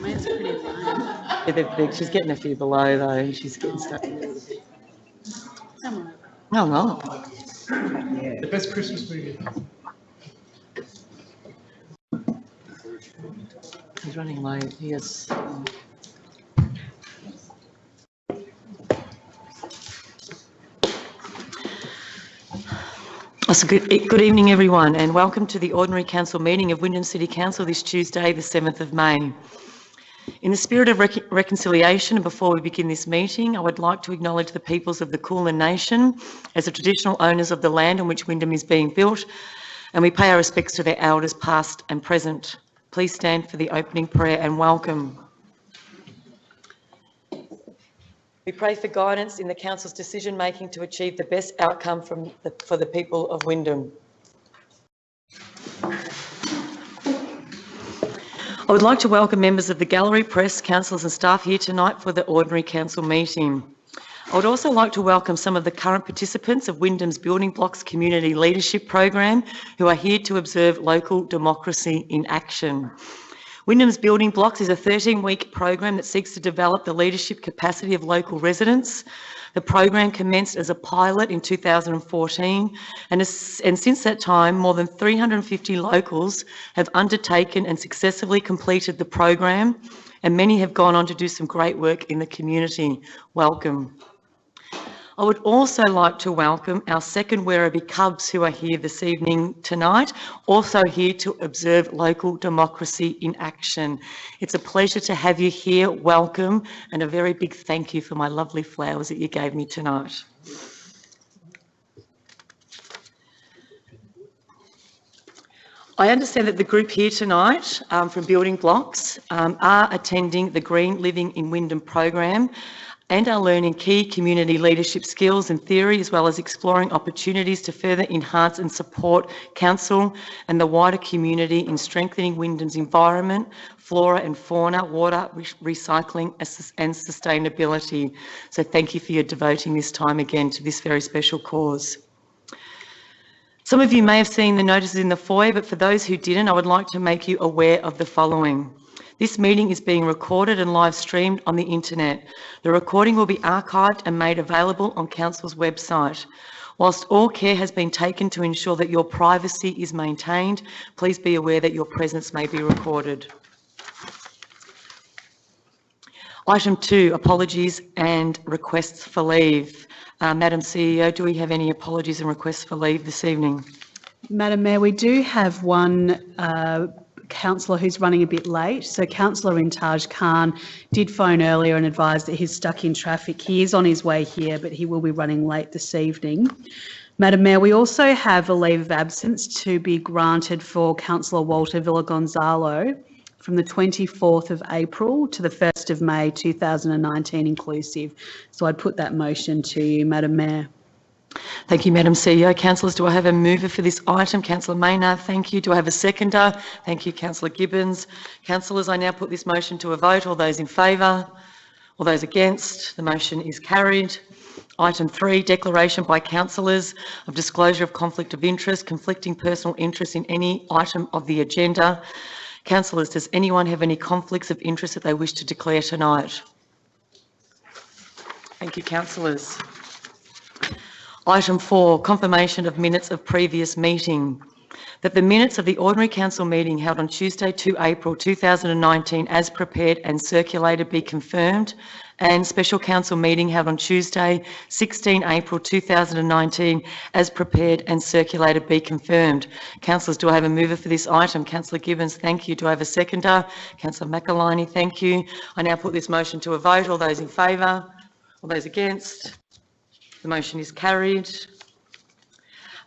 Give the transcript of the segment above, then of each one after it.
Mine's pretty fine. Yeah, she's getting a few below though, and she's getting stuck. Somewhere. Oh, no. The best Christmas movie. He's running late. He is. So good evening, everyone, and welcome to the Ordinary Council meeting of Wyndham City Council this Tuesday, the 7th of May. In the spirit of reconciliation, and before we begin this meeting, I would like to acknowledge the peoples of the Kulin Nation as the traditional owners of the land on which Wyndham is being built, and we pay our respects to their elders past and present. Please stand for the opening prayer and welcome. We pray for guidance in the Council's decision-making to achieve the best outcome for the people of Wyndham. I would like to welcome members of the gallery, press, councillors and staff here tonight for the Ordinary Council meeting. I would also like to welcome some of the current participants of Wyndham's Building Blocks Community Leadership Program who are here to observe local democracy in action. Wyndham's Building Blocks is a 13-week program that seeks to develop the leadership capacity of local residents. The program commenced as a pilot in 2014 and since that time more than 350 locals have undertaken and successfully completed the program, and many have gone on to do some great work in the community. Welcome. I would also like to welcome our second Werribee Cubs who are here this evening tonight, also here to observe local democracy in action. It's a pleasure to have you here. Welcome, and a very big thank you for my lovely flowers that you gave me tonight. I understand that the group here tonight from Building Blocks are attending the Green Living in Wyndham program and are learning key community leadership skills and theory, as well as exploring opportunities to further enhance and support council and the wider community in strengthening Wyndham's environment, flora and fauna, water, recycling and sustainability. So thank you for devoting this time again to this very special cause. Some of you may have seen the notices in the foyer, but for those who didn't, I would like to make you aware of the following. This meeting is being recorded and live streamed on the internet. The recording will be archived and made available on Council's website. Whilst all care has been taken to ensure that your privacy is maintained, please be aware that your presence may be recorded. Item 2, apologies and requests for leave. Madam CEO, do we have any apologies and requests for leave this evening? Madam Mayor, we do have one councillor who's running a bit late. So Councillor Intaj Khan did phone earlier and advised that he's stuck in traffic. He is on his way here, but he will be running late this evening. Madam Mayor, we also have a leave of absence to be granted for Councillor Walter Villagonzalo from the 24th of April to the 1st of May 2019 inclusive. So I'd put that motion to you, Madam Mayor. Thank you, Madam CEO. Councillors, do I have a mover for this item? Councillor Maynard, thank you. Do I have a seconder? Thank you, Councillor Gibbons. Councillors, I now put this motion to a vote. All those in favour? All those against? The motion is carried. Item 3, declaration by councillors of disclosure of conflict of interest, conflicting personal interest in any item of the agenda. Councillors, does anyone have any conflicts of interest that they wish to declare tonight? Thank you, councillors. Item 4, confirmation of minutes of previous meeting. That the minutes of the Ordinary Council meeting held on Tuesday 2 April 2019 as prepared and circulated be confirmed, and Special Council meeting held on Tuesday 16 April 2019 as prepared and circulated be confirmed. Councillors, do I have a mover for this item? Councillor Gibbons, thank you. Do I have a seconder? Councillor McElhiney, thank you. I now put this motion to a vote. All those in favour? All those against? The motion is carried.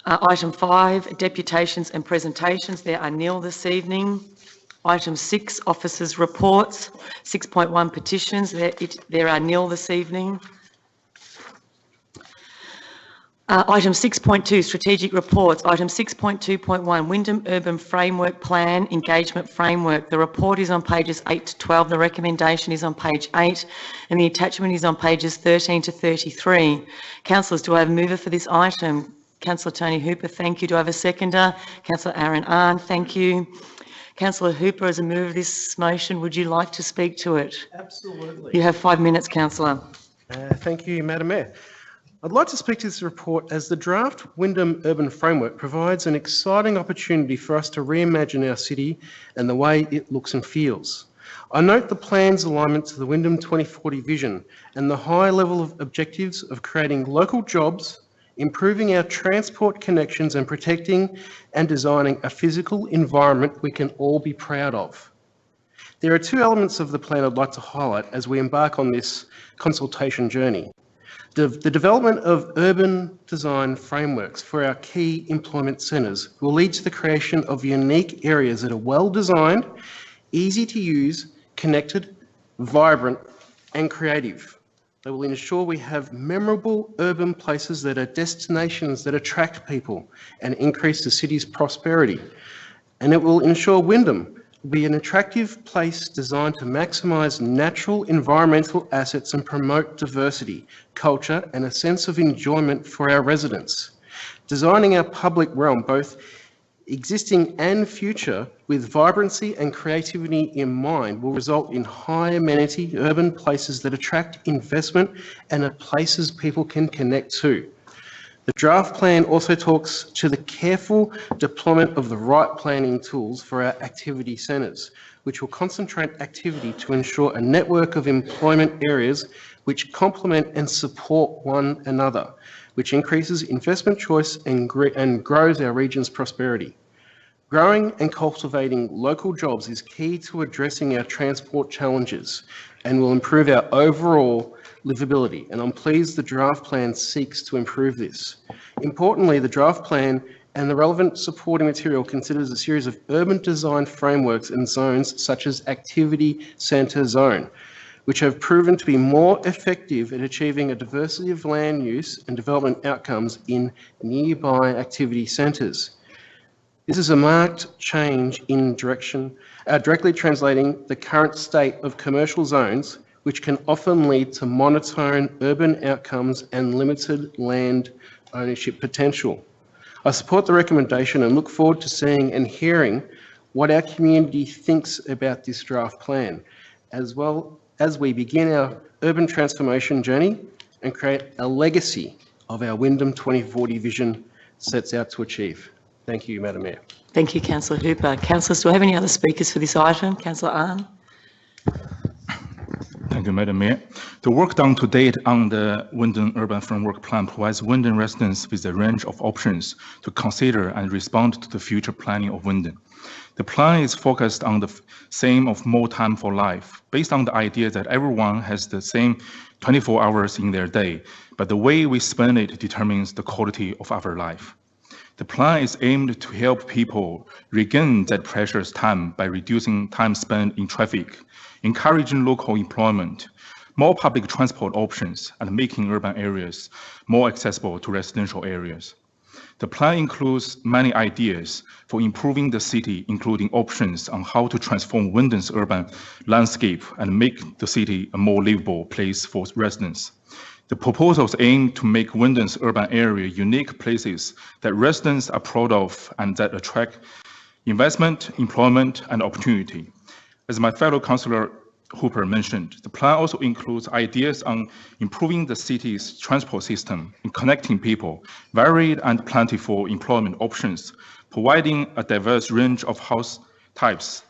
Item 5, deputations and presentations. There are nil this evening. Item 6, officers' reports. 6.1, petitions. There are nil this evening. Item 6.2, strategic reports. Item 6.2.1, Wyndham Urban Framework Plan Engagement Framework. The report is on pages 8 to 12. The recommendation is on page 8 and the attachment is on pages 13 to 33. Councillors, do I have a mover for this item? Councillor Tony Hooper, thank you. Do I have a seconder? Councillor Aaron Arndt, thank you. Councillor Hooper, as a mover of this motion, would you like to speak to it? Absolutely. You have 5 minutes, councillor. Thank you, Madam Mayor. I'd like to speak to this report as the draft Wyndham Urban Framework provides an exciting opportunity for us to reimagine our city and the way it looks and feels. I note the plan's alignment to the Wyndham 2040 vision and the high level of objectives of creating local jobs, improving our transport connections and protecting and designing a physical environment we can all be proud of. There are two elements of the plan I'd like to highlight as we embark on this consultation journey. The development of urban design frameworks for our key employment centres will lead to the creation of unique areas that are well designed, easy to use, connected, vibrant and creative. They will ensure we have memorable urban places that are destinations that attract people and increase the city's prosperity. And it will ensure Wyndham will be an attractive place designed to maximise natural environmental assets and promote diversity, culture and a sense of enjoyment for our residents. Designing our public realm, both existing and future, with vibrancy and creativity in mind will result in high amenity urban places that attract investment and are places people can connect to. The draft plan also talks to the careful deployment of the right planning tools for our activity centres, which will concentrate activity to ensure a network of employment areas which complement and support one another, which increases investment choice and grows our region's prosperity. Growing and cultivating local jobs is key to addressing our transport challenges and will improve our overall livability, and I'm pleased the draft plan seeks to improve this. Importantly, the draft plan and the relevant supporting material considers a series of urban design frameworks and zones such as Activity Centre Zone, which have proven to be more effective at achieving a diversity of land use and development outcomes in nearby activity centres. This is a marked change in direction, directly translating the current state of commercial zones, which can often lead to monotone urban outcomes and limited land ownership potential. I support the recommendation and look forward to seeing and hearing what our community thinks about this draft plan, as well as we begin our urban transformation journey and create a legacy of our Wyndham 2040 vision sets out to achieve. Thank you, Madam Mayor. Thank you, Councillor Hooper. Councillors, do I have any other speakers for this item? Councillor Ahn. Thank you, Madam Mayor. The work done to date on the Wyndham Urban Framework Plan provides Wyndham residents with a range of options to consider and respond to the future planning of Wyndham. The plan is focused on the theme of more time for life, based on the idea that everyone has the same 24 hours in their day, but the way we spend it determines the quality of our life. The plan is aimed to help people regain that precious time by reducing time spent in traffic, encouraging local employment, more public transport options, and making urban areas more accessible to residential areas. The plan includes many ideas for improving the city, including options on how to transform Wyndham's urban landscape and make the city a more livable place for residents. The proposals aim to make Wyndham's urban area unique places that residents are proud of and that attract investment, employment, and opportunity. As my fellow Councillor Hooper mentioned, the plan also includes ideas on improving the city's transport system in connecting people, varied and plentiful employment options, providing a diverse range of house types,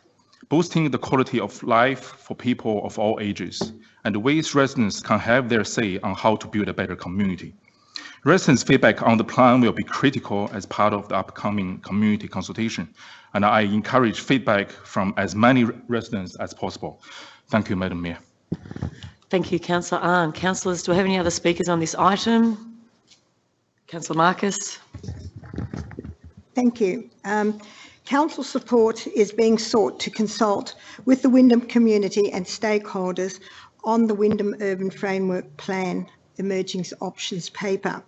boosting the quality of life for people of all ages, and ways residents can have their say on how to build a better community. Residents' feedback on the plan will be critical as part of the upcoming community consultation, and I encourage feedback from as many residents as possible. Thank you, Madam Mayor. Thank you, Councillor Ahn. Councillors, do I have any other speakers on this item? Councillor Marcus. Thank you. Council support is being sought to consult with the Wyndham community and stakeholders on the Wyndham Urban Framework Plan Emerging Options paper.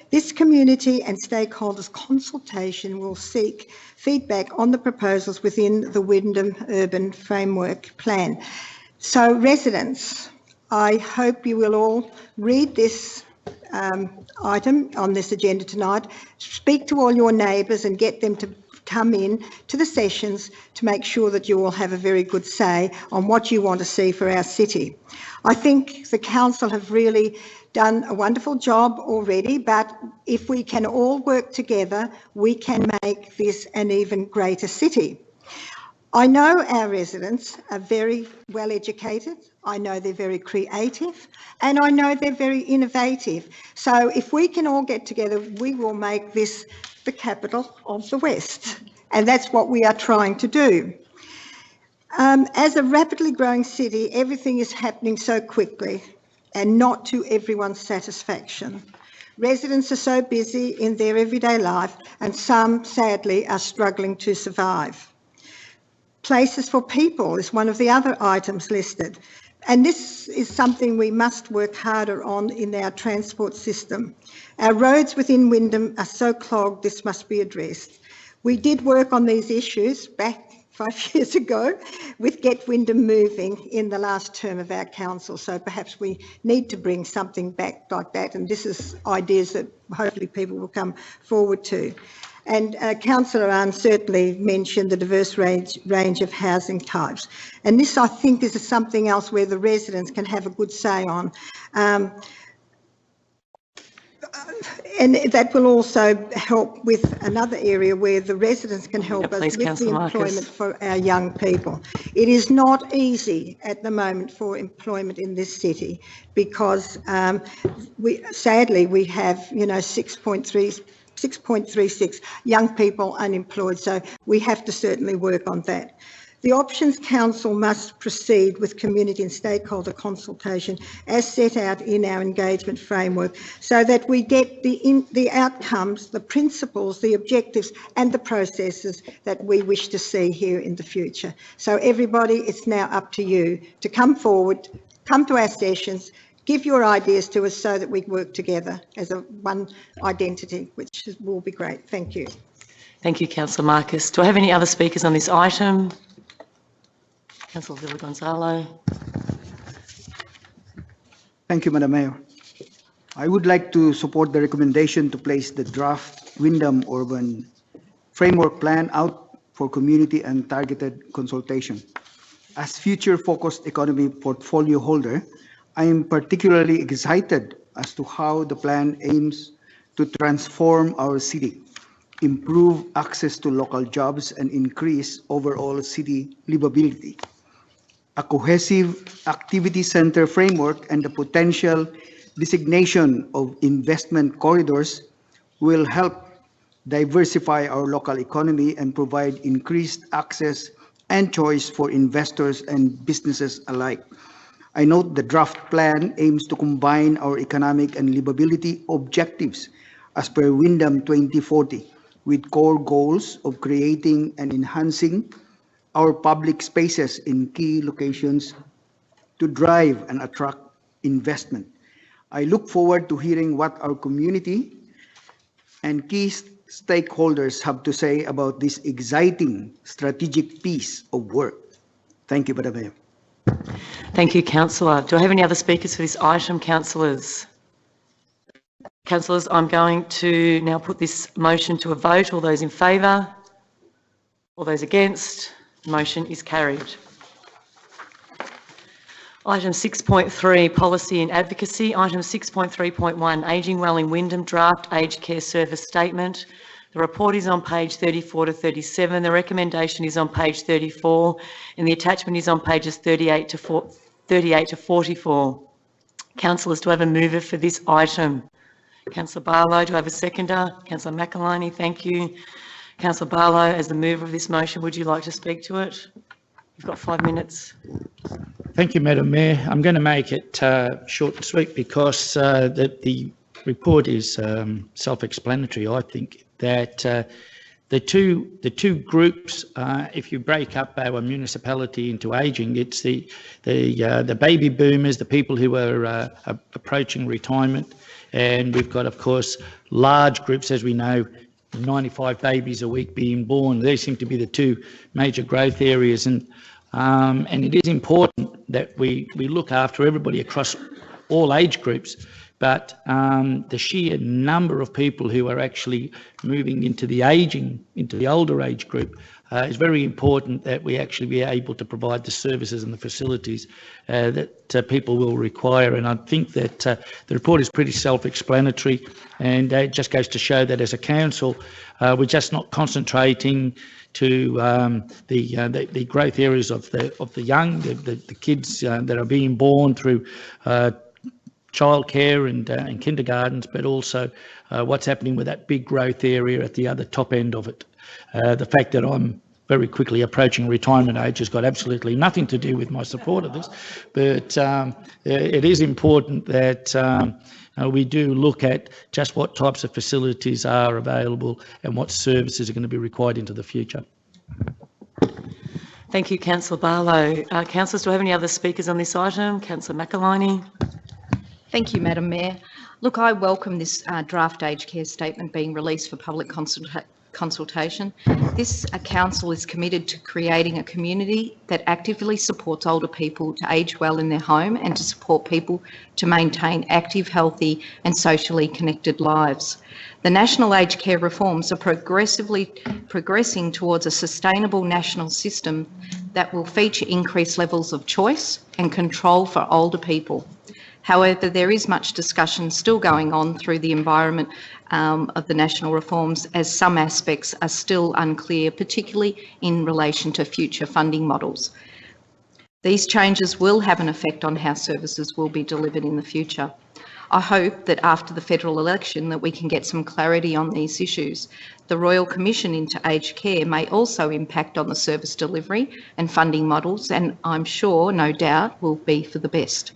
This community and stakeholders consultation will seek feedback on the proposals within the Wyndham Urban Framework Plan. So residents, I hope you will all read this item on this agenda tonight, speak to all your neighbours and get them to come in to the sessions to make sure that you all have a very good say on what you want to see for our city. I think the council have really done a wonderful job already, but if we can all work together, we can make this an even greater city. I know our residents are very well educated, I know they're very creative, and I know they're very innovative. So if we can all get together, we will make this the capital of the West. And that's what we are trying to do. As a rapidly growing city, everything is happening so quickly and not to everyone's satisfaction. Residents are so busy in their everyday life, and some, sadly, are struggling to survive. Places for people is one of the other items listed, and this is something we must work harder on in our transport system. Our roads within Wyndham are so clogged, this must be addressed. We did work on these issues back 5 years ago with Get Wyndham Moving in the last term of our council, so perhaps we need to bring something back like that, and this is ideas that hopefully people will come forward to. And Councillor Ahn certainly mentioned the diverse range of housing types, and this I think is something else where the residents can have a good say on. And that will also help with another area where the residents can help us with the employment for our young people. It is not easy at the moment for employment in this city because sadly we have 6.36 young people unemployed, so we have to certainly work on that. The Options Council must proceed with community and stakeholder consultation as set out in our engagement framework so that we get the outcomes, the principles, the objectives and the processes that we wish to see here in the future. So everybody, it's now up to you to come forward, come to our sessions, give your ideas to us so that we work together as one identity, which will be great. Thank you. Thank you, Councillor Marcus. Do I have any other speakers on this item? Councillor Villa-Gonzalo. Thank you, Madam Mayor. I would like to support the recommendation to place the draft Wyndham Urban Framework Plan out for community and targeted consultation. As future-focused economy portfolio holder, I am particularly excited as to how the plan aims to transform our city, improve access to local jobs, and increase overall city livability. A cohesive activity center framework and the potential designation of investment corridors will help diversify our local economy and provide increased access and choice for investors and businesses alike. I note the draft plan aims to combine our economic and livability objectives as per Wyndham 2040 with core goals of creating and enhancing our public spaces in key locations to drive and attract investment. I look forward to hearing what our community and key stakeholders have to say about this exciting strategic piece of work. Thank you, Madam Mayor. Thank you, Councillor. Do I have any other speakers for this item, Councillors? Councillors, I'm going to now put this motion to a vote. All those in favour? All those against? The motion is carried. Item 6.3, Policy and Advocacy. Item 6.3.1, Ageing Well in Wyndham Draft Aged Care Service Statement. The report is on page 34 to 37. The recommendation is on page 34 and the attachment is on pages 38 to 44. Councillors, do I have a mover for this item? Councillor Barlow, do I have a seconder? Councillor McAloney, thank you. Councillor Barlow, as the mover of this motion, would you like to speak to it? You've got 5 minutes. Thank you, Madam Mayor. I'm going to make it short and sweet because the report is self-explanatory. I think that the two groups, if you break up our municipality into ageing, it's the baby boomers, the people who are approaching retirement, and we've got, of course, large groups, as we know, 95 babies a week being born. They seem to be the two major growth areas, and it is important that we look after everybody across all age groups, but the sheer number of people who are actually moving into the older age group is very important, that we actually be able to provide the services and the facilities that people will require. And I think that the report is pretty self-explanatory, and it just goes to show that as a council, we're just not concentrating to the growth areas of the young, the kids that are being born through childcare and kindergartens, but also what's happening with that big growth area at the other top end of it. The fact that I'm very quickly approaching retirement age has got absolutely nothing to do with my support of this, but it is important that we do look at just what types of facilities are available and what services are going to be required into the future. Thank you, Councillor Barlow. Councillors, do I have any other speakers on this item? Councillor McElhinney. Thank you, Madam Mayor. Look, I welcome this draft aged care statement being released for public consultation. This council is committed to creating a community that actively supports older people to age well in their home and to support people to maintain active, healthy and socially connected lives. The national aged care reforms are progressing towards a sustainable national system that will feature increased levels of choice and control for older people. However, there is much discussion still going on through the environment of the national reforms, as some aspects are still unclear, particularly in relation to future funding models. These changes will have an effect on how services will be delivered in the future. I hope that after the federal election that we can get some clarity on these issues. The Royal Commission into Aged Care may also impact on the service delivery and funding models, and I'm sure, no doubt, will be for the best.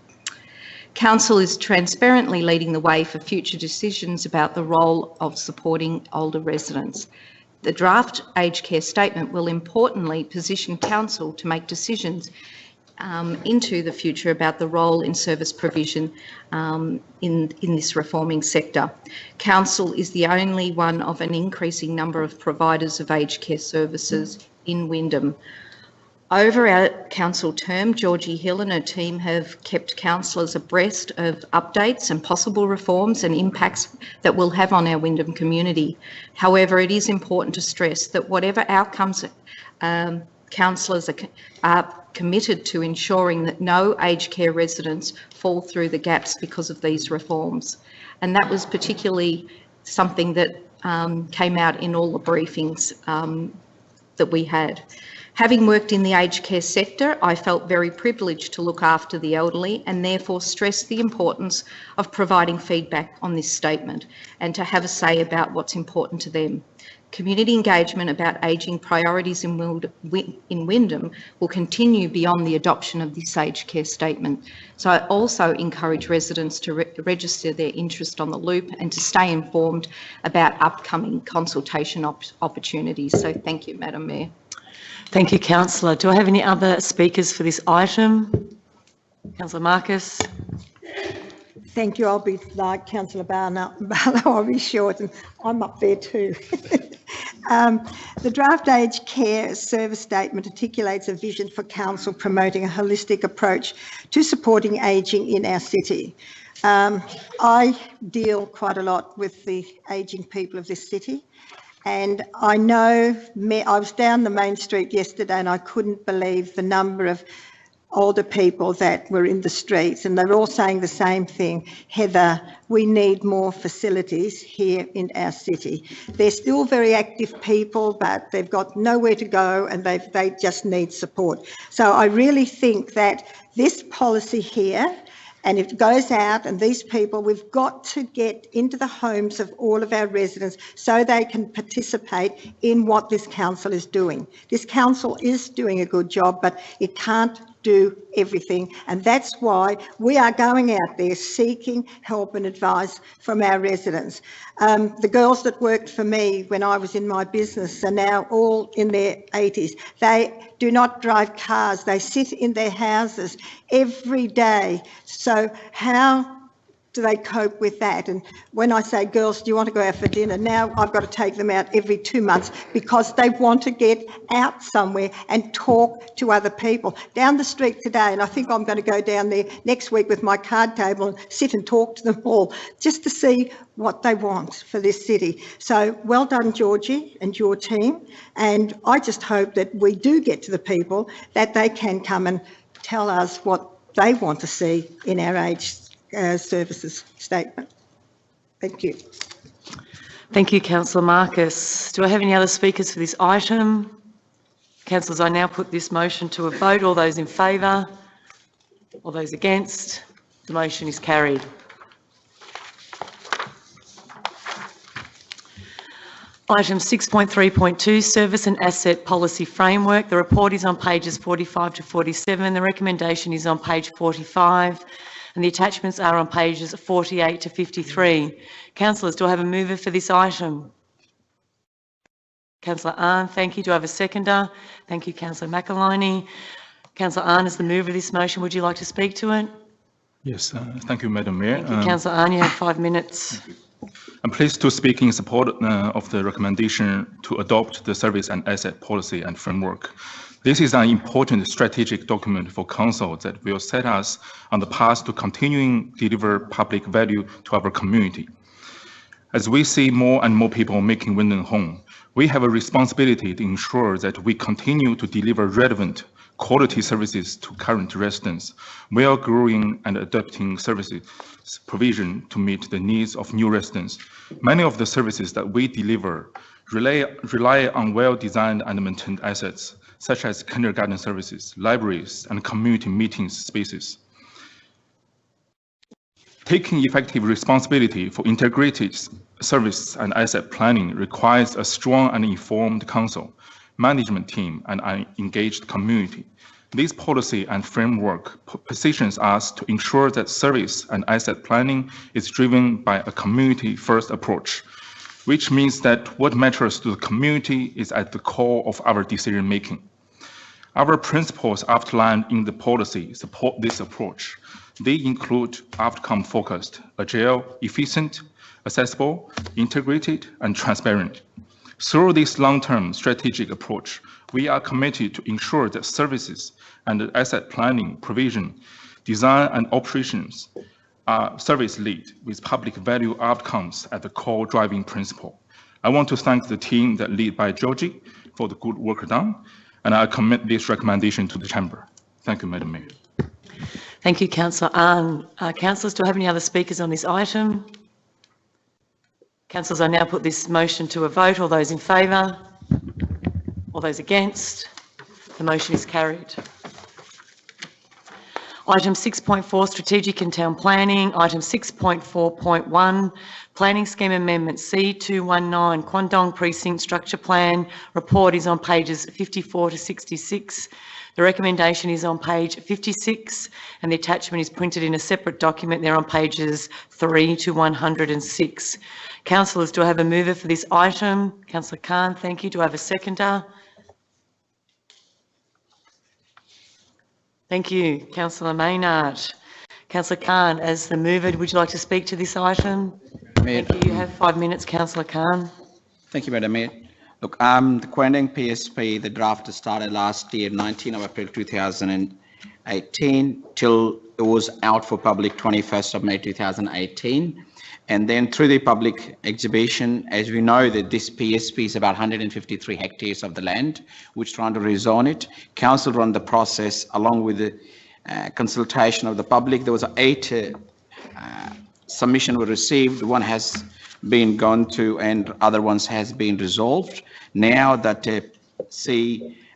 Council is transparently leading the way for future decisions about the role of supporting older residents. The draft aged care statement will importantly position Council to make decisions into the future about the role in service provision in this reforming sector. Council is the only one of an increasing number of providers of aged care services in Wyndham. Over our council term, Georgie Hill and her team have kept councillors abreast of updates and possible reforms and impacts that will have on our Wyndham community. However, it is important to stress that whatever outcomes, councillors are committed to ensuring that no aged care residents fall through the gaps because of these reforms. And that was particularly something that came out in all the briefings that we had. Having worked in the aged care sector, I felt very privileged to look after the elderly and therefore stressed the importance of providing feedback on this statement and to have a say about what's important to them. Community engagement about ageing priorities in Wyndham will continue beyond the adoption of this aged care statement. So I also encourage residents to register their interest on the loop and to stay informed about upcoming consultation opportunities. So thank you, Madam Mayor. Thank you, Councillor. Do I have any other speakers for this item? Councillor Marcus. Thank you. I'll be like Councillor Barlow, I'll be short, and I'm up there too. The draft aged care service statement articulates a vision for council promoting a holistic approach to supporting ageing in our city. I deal quite a lot with the ageing people of this city. And I know, I was down the main street yesterday and I couldn't believe the number of older people that were in the streets, and they were all saying the same thing. Heather, we need more facilities here in our city. They're still very active people, but they've got nowhere to go and they just need support. So I really think that this policy here, and if it goes out and these people, we've got to get into the homes of all of our residents so they can participate in what this council is doing. This council is doing a good job, but it can't do everything, and that's why we are going out there seeking help and advice from our residents. The girls that worked for me when I was in my business are now all in their 80s. They do not drive cars, they sit in their houses every day. So how do they cope with that? And when I say, girls, do you want to go out for dinner? Now I've got to take them out every 2 months because they want to get out somewhere and talk to other people. Down the street today, and I think I'm going to go down there next week with my card table and sit and talk to them all just to see what they want for this city. So well done, Georgie, and your team. And I just hope that we do get to the people that they can come and tell us what they want to see in our aged services statement. Thank you. Thank you, Councillor Marcus. Do I have any other speakers for this item? Councillors, I now put this motion to a vote. All those in favour? All those against? The motion is carried. Item 6.3.2, Service and Asset Policy Framework. The report is on pages 45 to 47. The recommendation is on page 45. And the attachments are on pages 48 to 53. Councillors, do I have a mover for this item? Councillor Ahn, thank you. Do I have a seconder? Thank you, Councillor McAliney. Councillor Ahn is the mover of this motion. Would you like to speak to it? Yes, thank you, Madam Mayor. Thank you, Councillor Ahn. You have 5 minutes. I'm pleased to speak in support of the recommendation to adopt the Service and Asset Policy and Framework. This is an important strategic document for Council that will set us on the path to continuing to deliver public value to our community. As we see more and more people making Wyndham home, we have a responsibility to ensure that we continue to deliver relevant quality services to current residents, while growing and adapting services provision to meet the needs of new residents. Many of the services that we deliver rely on well-designed and maintained assets, such as kindergarten services, libraries, and community meeting spaces. Taking effective responsibility for integrated service and asset planning requires a strong and informed council, management team, and an engaged community. This policy and framework positions us to ensure that service and asset planning is driven by a community-first approach, which means that what matters to the community is at the core of our decision-making. Our principles outlined in the policy support this approach. They include outcome-focused, agile, efficient, accessible, integrated, and transparent. Through this long-term strategic approach, we are committed to ensure that services and asset planning, provision, design, and operations are service-led with public value outcomes at the core driving principle. I want to thank the team that led by Georgie for the good work done, and I commit this recommendation to the Chamber. Thank you, Madam Mayor. Thank you, Councillor Ahn. Councillors, do I have any other speakers on this item? Councillors, I now put this motion to a vote. All those in favour? All those against? The motion is carried. Item 6.4, Strategic and Town Planning. Item 6.4.1, Planning Scheme Amendment C219, Kwandong Precinct Structure Plan. Report is on pages 54 to 66. The recommendation is on page 56, and the attachment is printed in a separate document there on pages 3 to 106. Councillors, do I have a mover for this item? Councillor Khan, thank you. Do I have a seconder? Thank you, Councillor Maynard. Councillor Khan, as the mover, would you like to speak to this item? Thank you. You have 5 minutes, Councillor Khan. Thank you, Madam Mayor. Look, the Kwandong PSP, the draft started last year, 19th of April 2018, till it was out for public 21st of May 2018. And then through the public exhibition, as we know that this PSP is about 153 hectares of the land, which trying to rezone it. Council run the process along with the consultation of the public. There was 8 submissions were received. One has been gone to and other ones has been resolved. Now that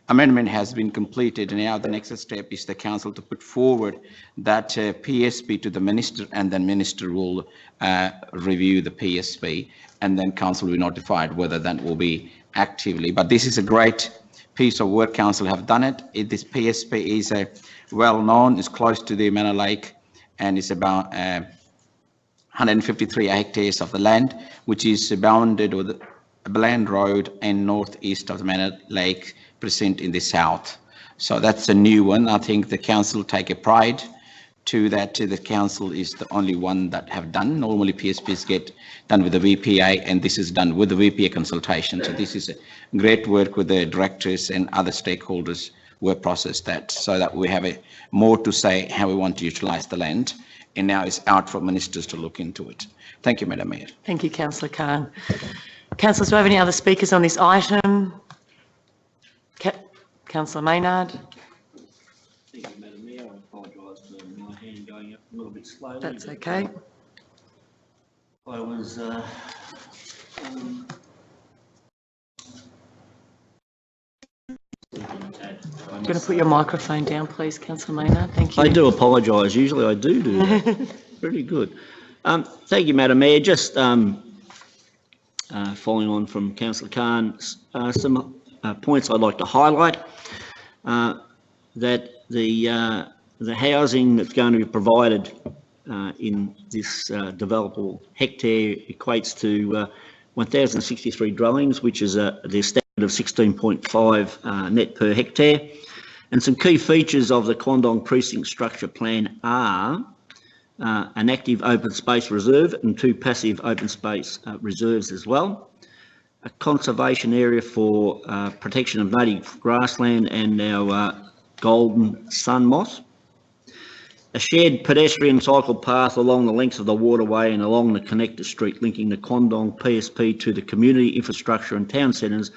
amendment has been completed, now the next step is the council to put forward that PSP to the minister, and then minister will review the PSP, and then council will be notified whether that will be actively. But this is a great piece of work. Council have done it. This PSP is well known, it's close to the Manor Lake, and it's about 153 hectares of the land, which is bounded with Bland Road and northeast of the Manor Lake precinct in the south. So that's a new one. I think the council take a pride to that the council is the only one that have done. Normally PSPs get done with the VPA, and this is done with the VPA consultation. So this is a great work with the directors and other stakeholders who have processed that, so that we have more to say how we want to utilise the land. And now it's out for ministers to look into it. Thank you, Madam Mayor. Thank you, Councillor Khan. Councillors, do I have any other speakers on this item? Councillor Maynard. Thank you, Madam Mayor. I apologise for my hand going up a little bit slowly. That's okay. I was I'm going to put your microphone down, please, Councillor Maynard. Thank you. I do apologise. Usually I do that. Very good. Thank you, Madam Mayor. Just following on from Councillor Khan, some points I'd like to highlight. That the housing that's going to be provided in this developable hectare equates to 1,063 dwellings, which is the standard of 16.5 net per hectare. And some key features of the Kwandong Precinct Structure Plan are an active open space reserve and 2 passive open space reserves as well, a conservation area for protection of native grassland and our golden sun moss, a shared pedestrian cycle path along the length of the waterway and along the connector street linking the Kwandong PSP to the community infrastructure and town centres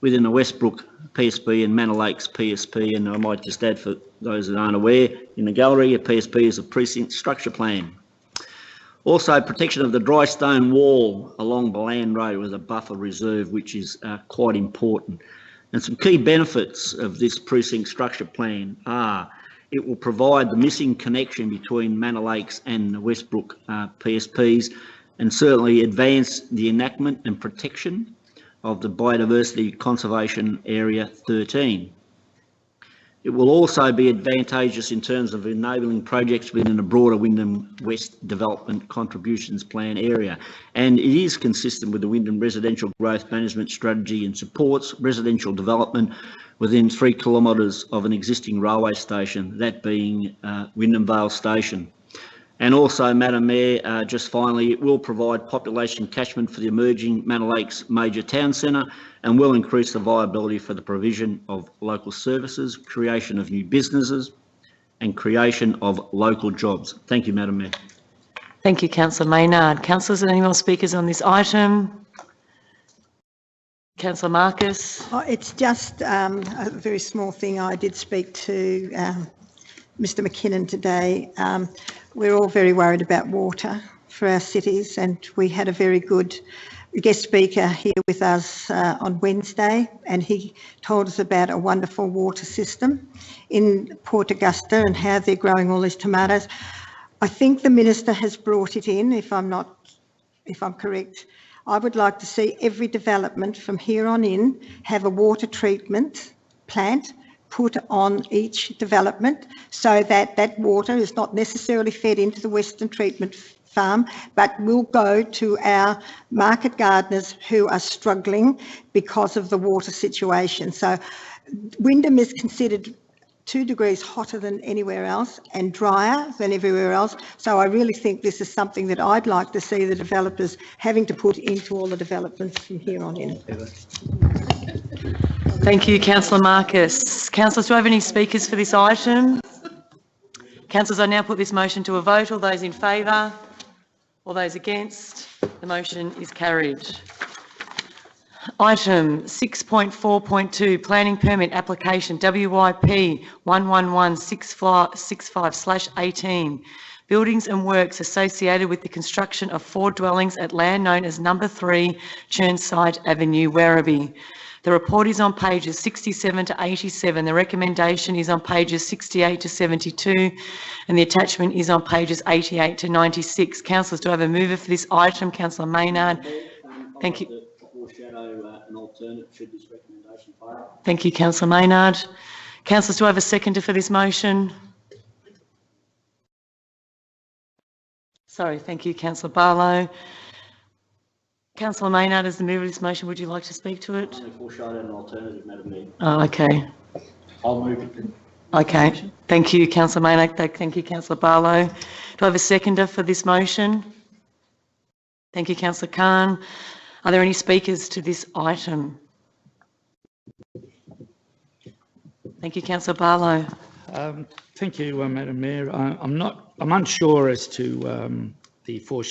within the Westbrook PSP and Manor Lakes PSP. And I might just add, for those that aren't aware, in the gallery, a PSP is a precinct structure plan. Also, protection of the dry stone wall along the land road with a buffer reserve, which is quite important. And some key benefits of this precinct structure plan are it will provide the missing connection between Manor Lakes and the Westbrook PSPs, and certainly advance the enactment and protection of the Biodiversity Conservation Area 13. It will also be advantageous in terms of enabling projects within a broader Wyndham West Development Contributions Plan area, and it is consistent with the Wyndham Residential Growth Management Strategy and supports residential development within 3 kilometres of an existing railway station, that being Wyndham Vale Station. And also, Madam Mayor, just finally, it will provide population catchment for the emerging Manor Lakes major town centre and will increase the viability for the provision of local services, creation of new businesses and creation of local jobs. Thank you, Madam Mayor. Thank you, Councillor Maynard. Councillors, any more speakers on this item? Councillor Marcus. Oh, it's just a very small thing. I did speak to Mr McKinnon today. We're all very worried about water for our cities, and we had a very good guest speaker here with us on Wednesday, and he told us about a wonderful water system in Port Augusta and how they're growing all these tomatoes. I think the minister has brought it in, if I'm correct. I would like to see every development from here on in have a water treatment plant put on each development, so that that water is not necessarily fed into the Western Treatment Farm, but will go to our market gardeners who are struggling because of the water situation. So Wyndham is considered 2 degrees hotter than anywhere else and drier than everywhere else. So I really think this is something that I'd like to see the developers having to put into all the developments from here on in. Thank you, Councillor Marcus. Councillors, do I have any speakers for this item? Councillors, I now put this motion to a vote. All those in favour? All those against? The motion is carried. Item 6.4.2, Planning Permit Application WYP 11165/18. Buildings and works associated with the construction of 4 dwellings at land known as Number 3 Churnside Avenue, Werribee. The report is on pages 67 to 87. The recommendation is on pages 68 to 72, and the attachment is on pages 88 to 96. Councillors, do I have a mover for this item? Councillor Maynard. Thank you. An alternate should this recommendation fail. Thank you, Councillor Maynard. Councillors, do I have a seconder for this motion? Sorry, thank you, Councillor Barlow. Councillor Maynard, as the mover of this motion, would you like to speak to it? Only foreshadow an alternative, Madam Mayor. Oh, okay. I'll move it. Okay, thank you, Councillor Maynak. Thank you, Councillor Barlow. Do I have a seconder for this motion? Thank you, Councillor Khan. Are there any speakers to this item? Thank you, Councillor Barlow. Thank you, Madam Mayor. I'm unsure as to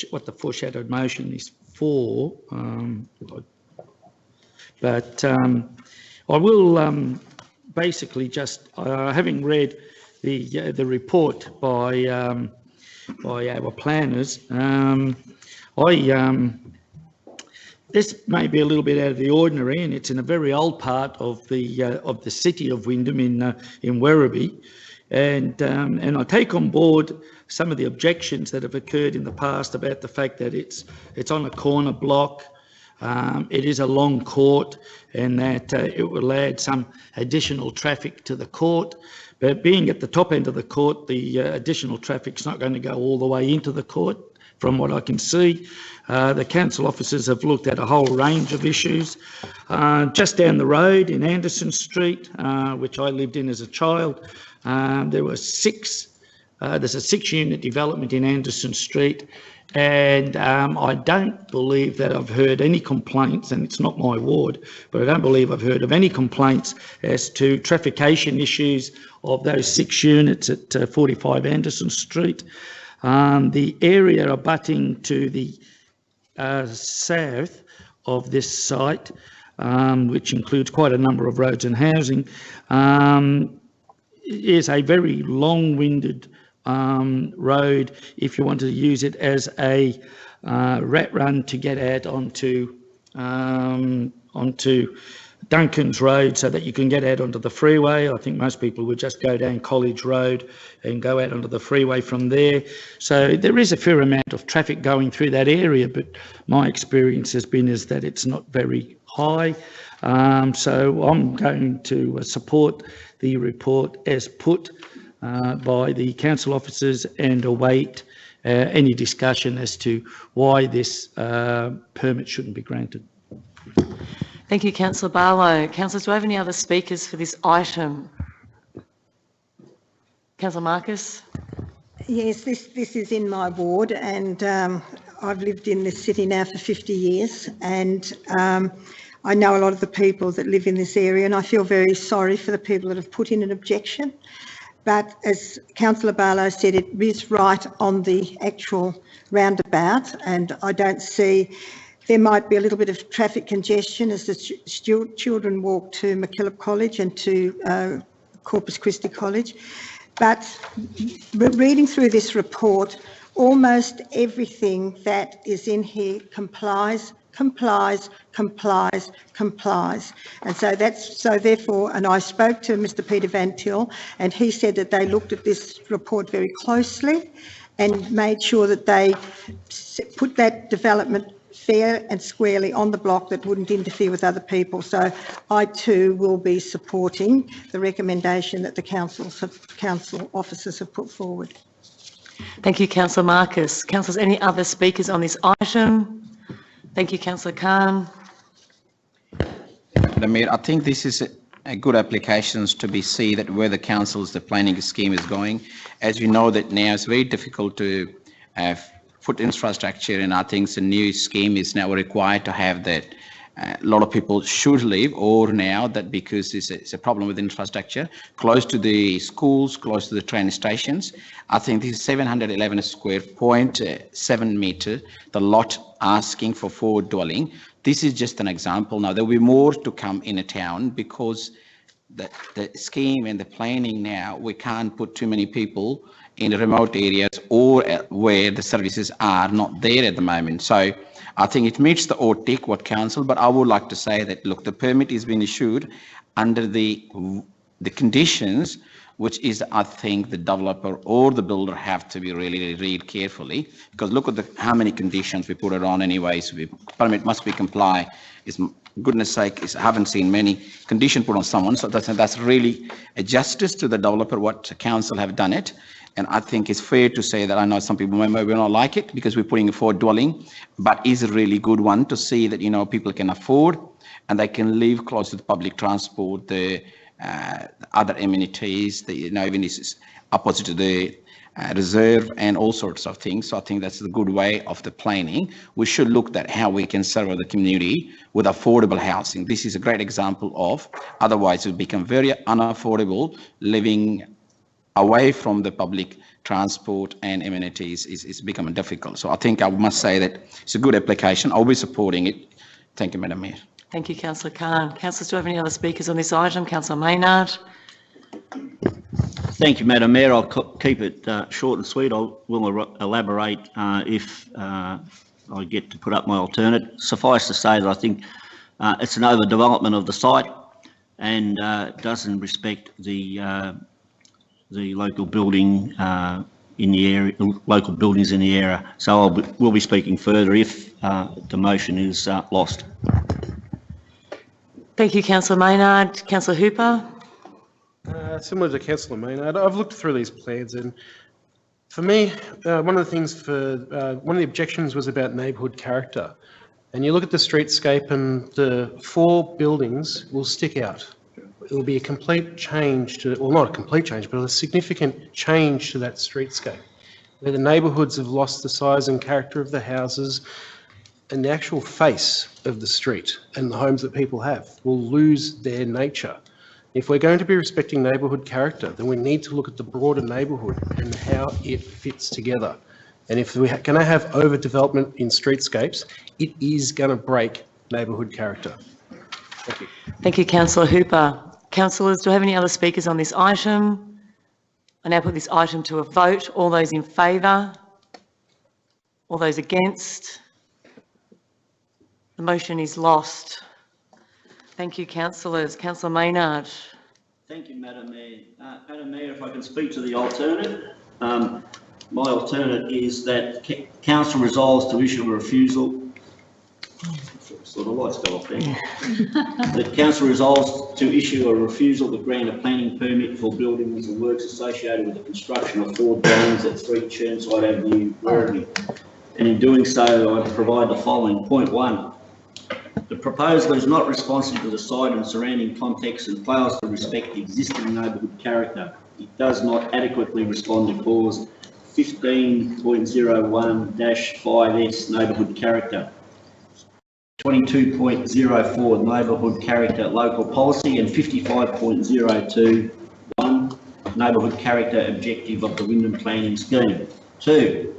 what the foreshadowed motion is for, but I will basically just, having read the report by our planners, this may be a little bit out of the ordinary, and it's in a very old part of the city of Wyndham in Werribee, and I take on board some of the objections that have occurred in the past about the fact that it's on a corner block, it is a long court, and that it will add some additional traffic to the court. But being at the top end of the court, the additional traffic's not going to go all the way into the court, from what I can see. The council officers have looked at a whole range of issues. Just down the road in Anderson Street, which I lived in as a child, there were there's a 6-unit development in Anderson Street, and I don't believe that I've heard any complaints, and it's not my ward, but I don't believe I've heard of any complaints as to traffication issues of those 6 units at 45 Anderson Street. The area abutting to the south of this site, which includes quite a number of roads and housing, is a very long-winded road if you want to use it as a rat run to get out onto Duncan's Road, so that you can get out onto the freeway. I think most people would just go down College Road and go out onto the freeway from there. So there is a fair amount of traffic going through that area, but my experience has been is that it's not very high. So I'm going to support the report as put by the council officers and await any discussion as to why this permit shouldn't be granted. Thank you, Councillor Barlow. Councillors, do I have any other speakers for this item? Councillor Marcus? Yes, this is in my ward, and I've lived in this city now for 50 years, and I know a lot of the people that live in this area, and I feel very sorry for the people that have put in an objection. But as Councillor Barlow said, it is right on the actual roundabout, and I don't see. There might be a little bit of traffic congestion as the children walk to MacKillop College and to Corpus Christi College. But reading through this report, almost everything that is in here complies. And so therefore, and I spoke to Mr. Peter Van Til, and he said that they looked at this report very closely and made sure that they put that development fair and squarely on the block that wouldn't interfere with other people. So I too will be supporting the recommendation that the council officers have put forward. Thank you, Councillor Marcus. Councillors, any other speakers on this item? Thank you, Councillor Khan. Madam Mayor, I think this is a good applications to be see that where the council's the planning scheme is going. As we know that now it's very difficult to put infrastructure, and I think the new scheme is now required to have that. A lot of people should live, or now that because it's a problem with infrastructure, close to the schools, close to the train stations. I think this is 711 square 0.7 meter, the lot asking for 4 dwelling. This is just an example. Now there will be more to come in a town because the scheme and the planning now, we can't put too many people in remote areas or where the services are not there at the moment. So I think it meets the OTIC, what council, but I would like to say that, look, the permit is being issued under the conditions, which is, I think, the developer or the builder have to be really read carefully, because look at how many conditions we put it on anyways. Permit must be comply. Is goodness sake, I haven't seen many conditions put on someone. So that's really a justice to the developer, what the council have done it. And I think it's fair to say that I know some people may not like it because we're putting a 4 dwelling, but is a really good one to see that, you know, people can afford and they can live close to the public transport, the other amenities, even is opposite to the reserve and all sorts of things. So I think that's the good way of the planning. We should look at how we can serve the community with affordable housing. This is a great example of, otherwise it will become very unaffordable living away from the public transport and amenities is becoming difficult. So I think I must say that it's a good application. I'll be supporting it. Thank you, Madam Mayor. Thank you, Councillor Khan. Councillors, do I have any other speakers on this item? Councillor Maynard. Thank you, Madam Mayor. I'll keep it short and sweet. I will elaborate if I get to put up my alternate. Suffice to say that I think it's an overdevelopment of the site and doesn't respect the local building in the area, local buildings in the area. So we'll be speaking further if the motion is lost. Thank you, Councillor Maynard. Councillor Hooper. Similar to Councillor Maynard, I've looked through these plans, and for me, one of the objections was about neighbourhood character. And you look at the streetscape, and the 4 buildings will stick out. It will be a complete change to, well, not a complete change, but a significant change to that streetscape, where the neighbourhoods have lost the size and character of the houses, and the actual face of the street and the homes that people have will lose their nature. If we're going to be respecting neighbourhood character, then we need to look at the broader neighbourhood and how it fits together. And if we're going to have overdevelopment in streetscapes, it is going to break neighbourhood character. Thank you. Thank you, Councillor Hooper. Councillors, do I have any other speakers on this item? I now put this item to a vote. All those in favour? All those against? The motion is lost. Thank you, councillors. Councillor Maynard. Thank you, Madam Mayor. Madam Mayor, if I can speak to the alternate. My alternate is that council resolves to issue a refusal. So the lights go off there. The council resolves to issue a refusal to grant a planning permit for buildings and works associated with the construction of 4 dwellings at 3 Churnside Avenue, Werribee. And in doing so, I provide the following. Point 1. The proposal is not responsive to the site and surrounding context and fails to respect the existing neighbourhood character. It does not adequately respond to clause 15.01-5S neighbourhood character, 22.04 neighbourhood character local policy, and 55.02(1) neighbourhood character objective of the Wyndham planning scheme. 2.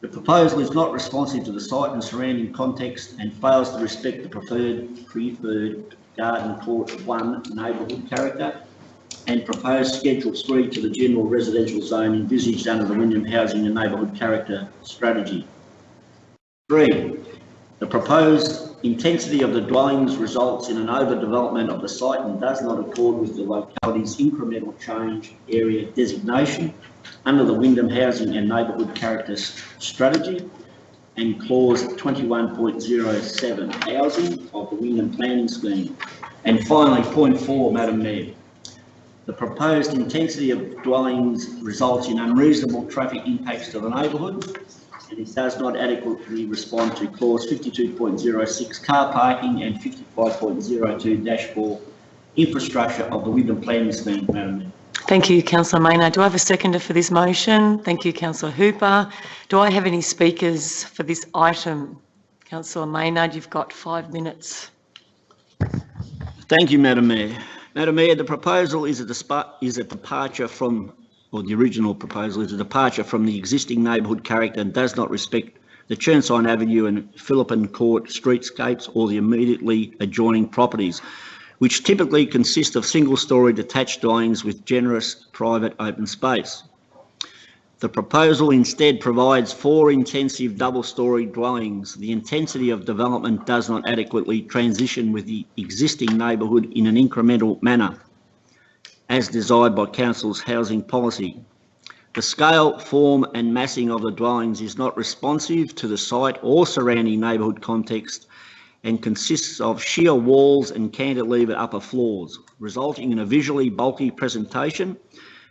The proposal is not responsive to the site and surrounding context and fails to respect the preferred Garden Court 1 neighbourhood character and proposed Schedule 3 to the general residential zone envisaged under the Wyndham Housing and Neighbourhood Character Strategy. 3. The proposed intensity of the dwellings results in an overdevelopment of the site and does not accord with the locality's incremental change area designation under the Wyndham Housing and Neighbourhood Character Strategy and clause 21.07 housing of the Wyndham planning scheme. And finally, point 4, Madam Mayor. The proposed intensity of dwellings results in unreasonable traffic impacts to the neighbourhood, and it does not adequately respond to clause 52.06 car parking and 55.02-4 infrastructure of the Wyndham planning scheme, Madam Mayor. Thank you, Councillor Maynard. Do I have a seconder for this motion? Thank you, Councillor Hooper. Do I have any speakers for this item? Councillor Maynard, you've got 5 minutes. Thank you, Madam Mayor. Madam Mayor, the proposal is a departure from, or the original proposal is a departure from the existing neighbourhood character and does not respect the Churnside Avenue and Philippine Court streetscapes or the immediately adjoining properties, which typically consist of single-storey detached dwellings with generous private open space. The proposal instead provides 4 intensive double-storey dwellings. The intensity of development does not adequately transition with the existing neighbourhood in an incremental manner, as desired by Council's housing policy. The scale, form and massing of the dwellings is not responsive to the site or surrounding neighbourhood context and consists of sheer walls and cantilever upper floors, resulting in a visually bulky presentation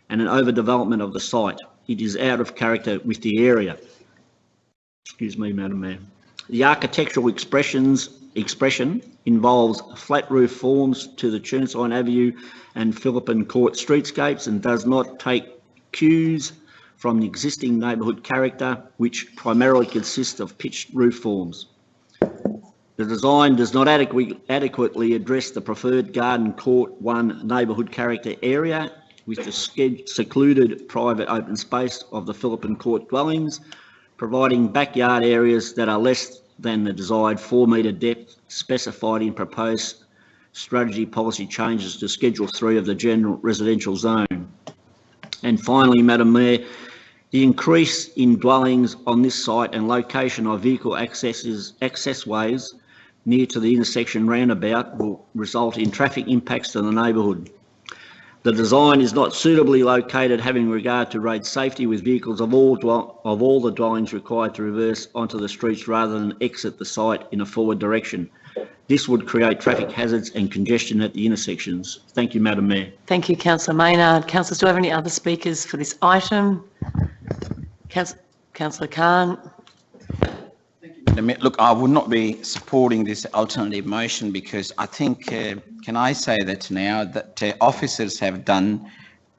and an overdevelopment of the site. It is out of character with the area. Excuse me, Madam Mayor. The architectural expressions expression involves flat roof forms to the Churnside Avenue and Philippine Court streetscapes and does not take cues from the existing neighbourhood character, which primarily consists of pitched roof forms. The design does not adequately address the preferred Garden Court 1 neighbourhood character area with the secluded private open space of the Philippine Court dwellings, providing backyard areas that are less than the desired 4 metre depth specified in proposed strategy policy changes to Schedule 3 of the General Residential Zone. And finally, Madam Mayor, the increase in dwellings on this site and location of vehicle accessways near to the intersection roundabout will result in traffic impacts to the neighbourhood. The design is not suitably located having regard to road safety, with vehicles of all the dwellings required to reverse onto the streets rather than exit the site in a forward direction. This would create traffic hazards and congestion at the intersections. Thank you, Madam Mayor. Thank you, Councillor Maynard. Councillors, do I have any other speakers for this item? Councillor Khan. Look, I would not be supporting this alternative motion because I think, can I say that now that officers have done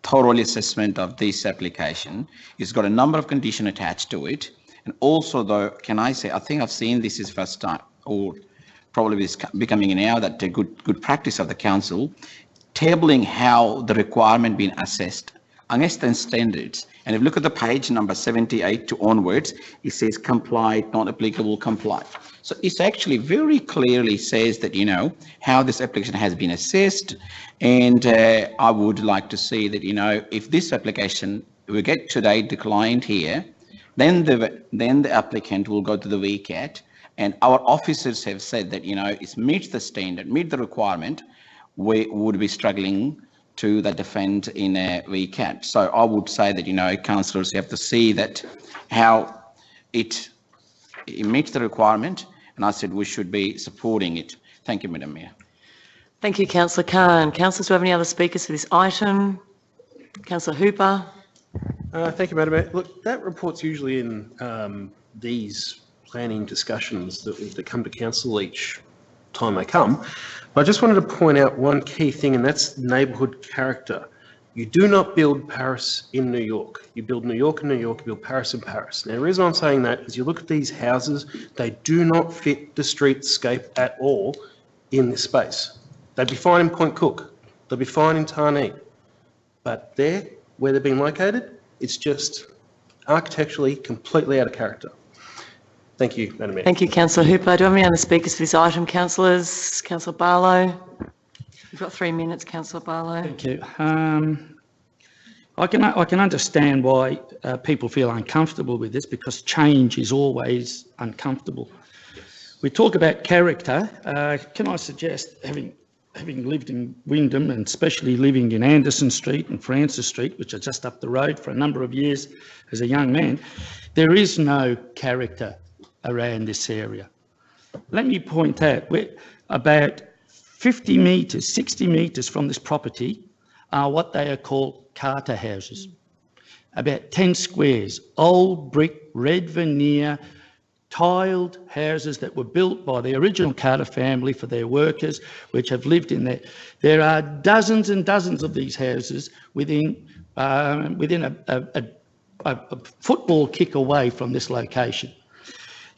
thorough assessment of this application. It's got a number of conditions attached to it. And also, though, can I say, I think I've seen this is first time, or probably is becoming now that a good practice of the council, tabling how the requirement being assessed against the standards. And if you look at the page number 78 to onwards, it says complied, not applicable, complied. So it's actually very clearly says that, you know, how this application has been assessed. And I would like to see that, you know, if this application we get today declined here, then the applicant will go to the VCAT. And our officers have said that, you know, it meets the standard, meet the requirement, we would be struggling to the defend in a VCAT. So I would say that, you know, councillors have to see that how it meets the requirement, and I said we should be supporting it. Thank you, Madam Mayor. Thank you, Councillor Khan. Councillors, do we have any other speakers for this item? Councillor Hooper. Thank you, Madam Mayor. Look, that report's usually in these planning discussions that come to council each time they come. But I just wanted to point out one key thing, and that's neighbourhood character. You do not build Paris in New York. You build New York in New York, you build Paris in Paris. Now, the reason I'm saying that is you look at these houses, they do not fit the streetscape at all in this space. They'd be fine in Point Cook. They'd be fine in Tarnee. But there, where they're being located, it's just architecturally completely out of character. Thank you, Madam Mayor. Thank you, Councillor Hooper. Do I have any other speakers for this item, councillors? Councillor Barlow. You've got 3 minutes, Councillor Barlow. Thank you. I can understand why people feel uncomfortable with this, because change is always uncomfortable. We talk about character. Can I suggest, having lived in Wyndham and especially living in Anderson Street and Francis Street, which are just up the road for a number of years as a young man, there is no character around this area. Let me point out, we're about 50 metres, 60 metres from this property are what they are called Carter houses. About 10 squares, old brick, red veneer, tiled houses that were built by the original Carter family for their workers, which have lived in there. There are dozens and dozens of these houses within a football kick away from this location.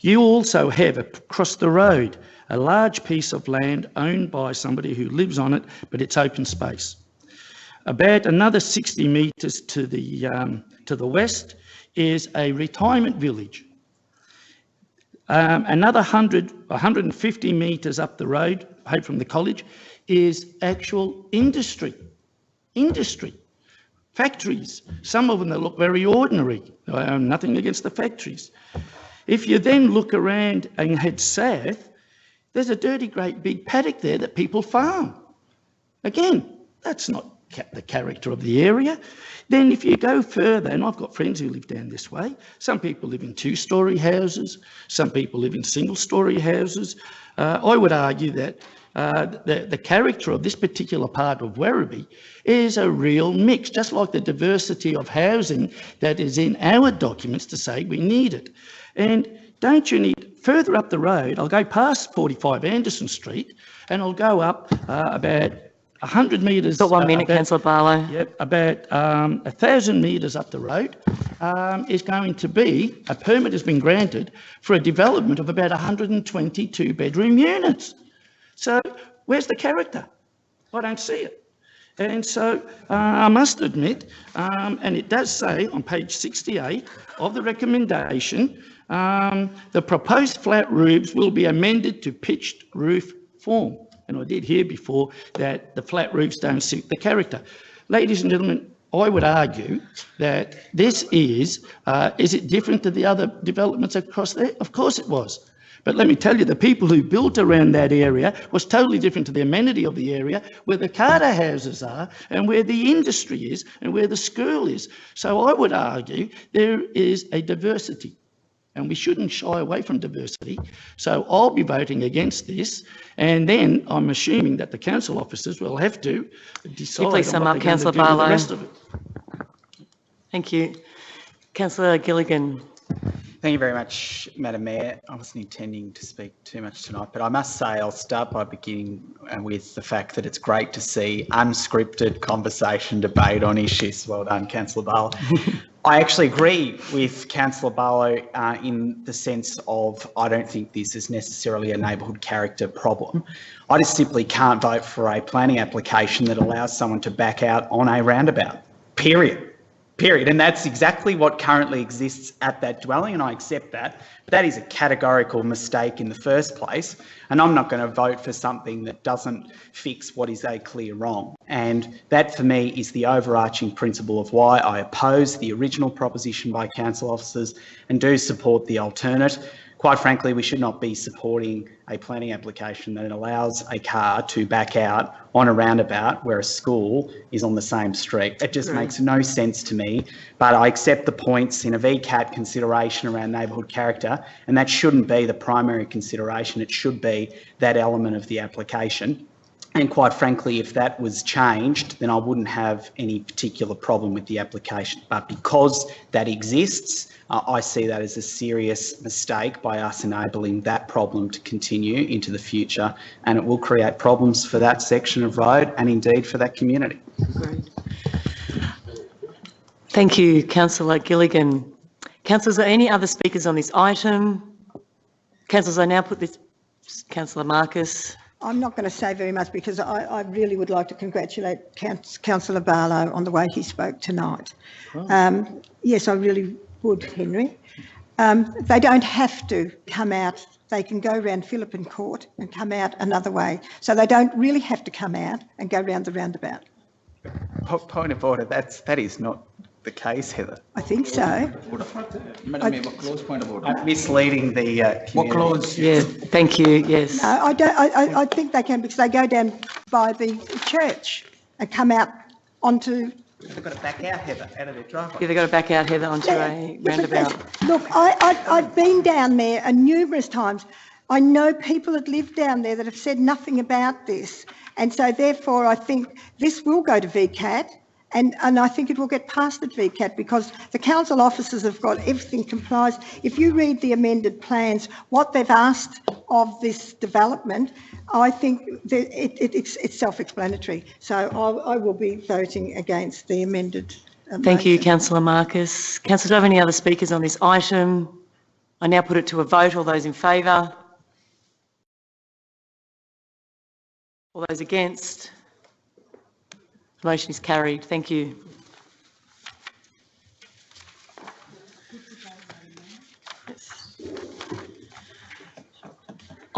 You also have across the road a large piece of land owned by somebody who lives on it, but it's open space. About another 60 metres to the west is a retirement village. Another 150 metres up the road, away from the college, is actual industry, factories. Some of them that look very ordinary. Nothing against the factories. If you then look around and head south, there's a dirty great big paddock there that people farm. Again, that's not the character of the area. Then if you go further, and I've got friends who live down this way, some people live in 2-storey houses, some people live in single-storey houses. I would argue that the character of this particular part of Werribee is a real mix, just like the diversity of housing that is in our documents to say we need it. And don't you need, further up the road, I'll go past 45 Anderson Street and I'll go up about 100 metres. Got 1 minute, Councillor Barlow. Yep, about 1,000 metres up the road is going to be, a permit has been granted for a development of about 122 bedroom units. So where's the character? I don't see it. And so I must admit, and it does say on page 68 of the recommendation, the proposed flat roofs will be amended to pitched roof form. And I did hear before that the flat roofs don't suit the character. Ladies and gentlemen, I would argue that this is it different to the other developments across there? Of course it was. But let me tell you, the people who built around that area was totally different to the amenity of the area, where the Carter houses are and where the industry is and where the school is. So I would argue there is a diversity, and we shouldn't shy away from diversity. So I'll be voting against this, and then I'm assuming that the council officers will have to decide Please sum up, Councillor Barlow. The rest of it. Thank you. Councillor Gilligan. Thank you very much, Madam Mayor. I wasn't intending to speak too much tonight, but I must say I'll start by beginning with the fact that it's great to see unscripted conversation, debate on issues. Well done, Councillor Barlow. I actually agree with Councillor Barlow in the sense of I don't think this is necessarily a neighbourhood character problem. I just simply can't vote for a planning application that allows someone to back out on a roundabout, period. And that's exactly what currently exists at that dwelling, and I accept that. But that is a categorical mistake in the first place, and I'm not going to vote for something that doesn't fix what is a clear wrong. And that, for me, is the overarching principle of why I oppose the original proposition by council officers and do support the alternate. Quite frankly, we should not be supporting a planning application that allows a car to back out on a roundabout where a school is on the same street. It just makes no sense to me, but I accept the points in a VCAT consideration around neighbourhood character, and that shouldn't be the primary consideration. It should be that element of the application. And quite frankly, if that was changed, then I wouldn't have any particular problem with the application. But because that exists, I see that as a serious mistake by us enabling that problem to continue into the future, and it will create problems for that section of road and indeed for that community. Great. Thank you, Councillor Gilligan. Councillors, are any other speakers on this item? Councillors, I now put this, Councillor Marcus. I'm not going to say very much because I really would like to congratulate Councillor Barlow on the way he spoke tonight. Oh. Yes, I really would, Henry. They don't have to come out. They can go around Philippine Court and come out another way. So they don't really have to come out and go round the roundabout. Point of order, that is not the case, Heather. I think so. Madam Mayor, close point of order. Misleading the community. Close. Yeah, thank you, yes. No, I don't. I think they can because they go down by the church and come out onto... They've got to back out, Heather, out of their driveway. Yeah, they've got to back out, Heather, onto a roundabout. Look, I've been down there numerous times. I know people that live down there that have said nothing about this. And so therefore I think this will go to VCAT. And I think it will get passed at VCAT because the council officers have got everything complies. If you read the amended plans, what they've asked of this development, I think it's self-explanatory. So I will be voting against the amended Thank you, Councillor Marcus. Councillor, do I have any other speakers on this item? I now put it to a vote. All those in favour? All those against? The motion is carried. Thank you.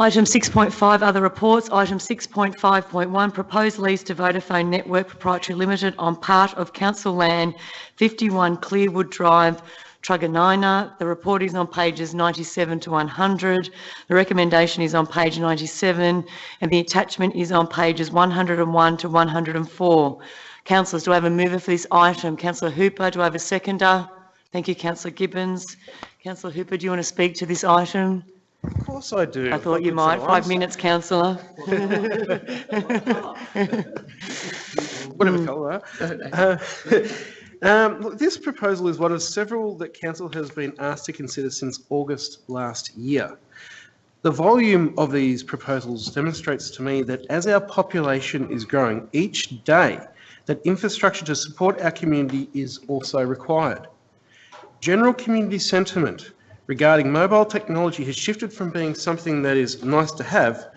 Item 6.5, other reports. Item 6.5.1, proposed lease to Vodafone Network Proprietary Limited on part of council land 51 Clearwood Drive, Truganina. The report is on pages 97 to 100. The recommendation is on page 97 and the attachment is on pages 101 to 104. Councillors, do I have a mover for this item? Councillor Hooper, do I have a seconder? Thank you, Councillor Gibbons. Councillor Hooper, do you want to speak to this item? Of course I do. I thought you might. 5 minutes, councillor. Whatever colour. Look, this proposal is one of several that Council has been asked to consider since August last year. The volume of these proposals demonstrates to me that as our population is growing each day, that infrastructure to support our community is also required. General community sentiment regarding mobile technology has shifted from being something that is nice to have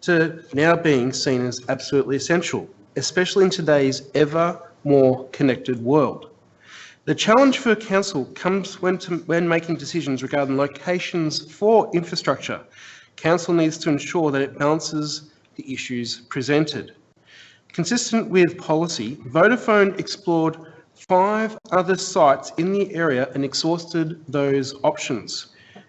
to now being seen as absolutely essential, especially in today's ever more connected world. The challenge for Council comes when making decisions regarding locations for infrastructure. Council needs to ensure that it balances the issues presented. Consistent with policy, Vodafone explored 5 other sites in the area and exhausted those options.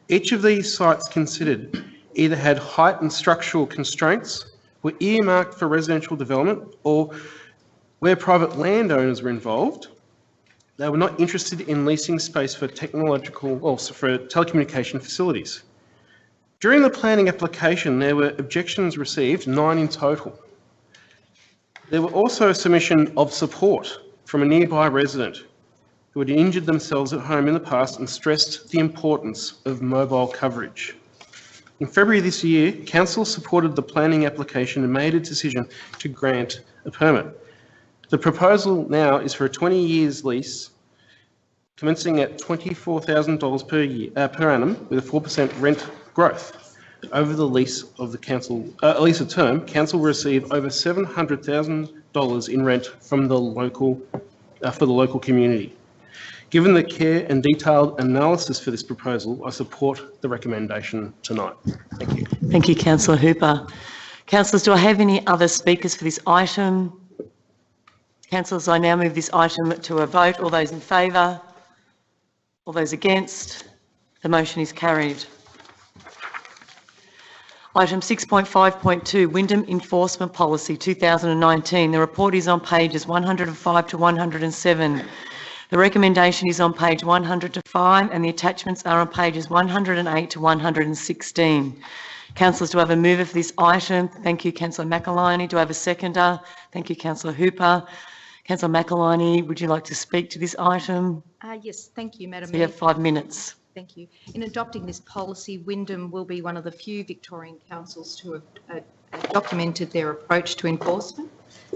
Each of these sites considered either had height and structural constraints, were earmarked for residential development, or where private landowners were involved, they were not interested in leasing space for telecommunication facilities. During the planning application, there were objections received, 9 in total. There were also a submission of support from a nearby resident who had injured themselves at home in the past and stressed the importance of mobile coverage. In February this year, Council supported the planning application and made a decision to grant a permit. The proposal now is for a 20 years lease, commencing at $24,000 per year per annum, with a 4% rent growth. Over the lease of the lease of term, Council will receive over $700,000 in rent from the local for the local community. Given the care and detailed analysis for this proposal, I support the recommendation tonight. Thank you. Thank you, Councillor Hooper. Councillors, do I have any other speakers for this item? Councillors, I now move this item to a vote. All those in favour? All those against? The motion is carried. Item 6.5.2, Wyndham Enforcement Policy 2019. The report is on pages 105 to 107. The recommendation is on page 100 to 5 and the attachments are on pages 108 to 116. Councillors, do I have a mover for this item? Thank you, Councillor McElhinney. Do I have a seconder? Thank you, Councillor Hooper. Councillor McElhinney, would you like to speak to this item? Yes, thank you, Madam So Mayor. you have 5 minutes. Thank you. In adopting this policy, Wyndham will be one of the few Victorian councils to have documented their approach to enforcement.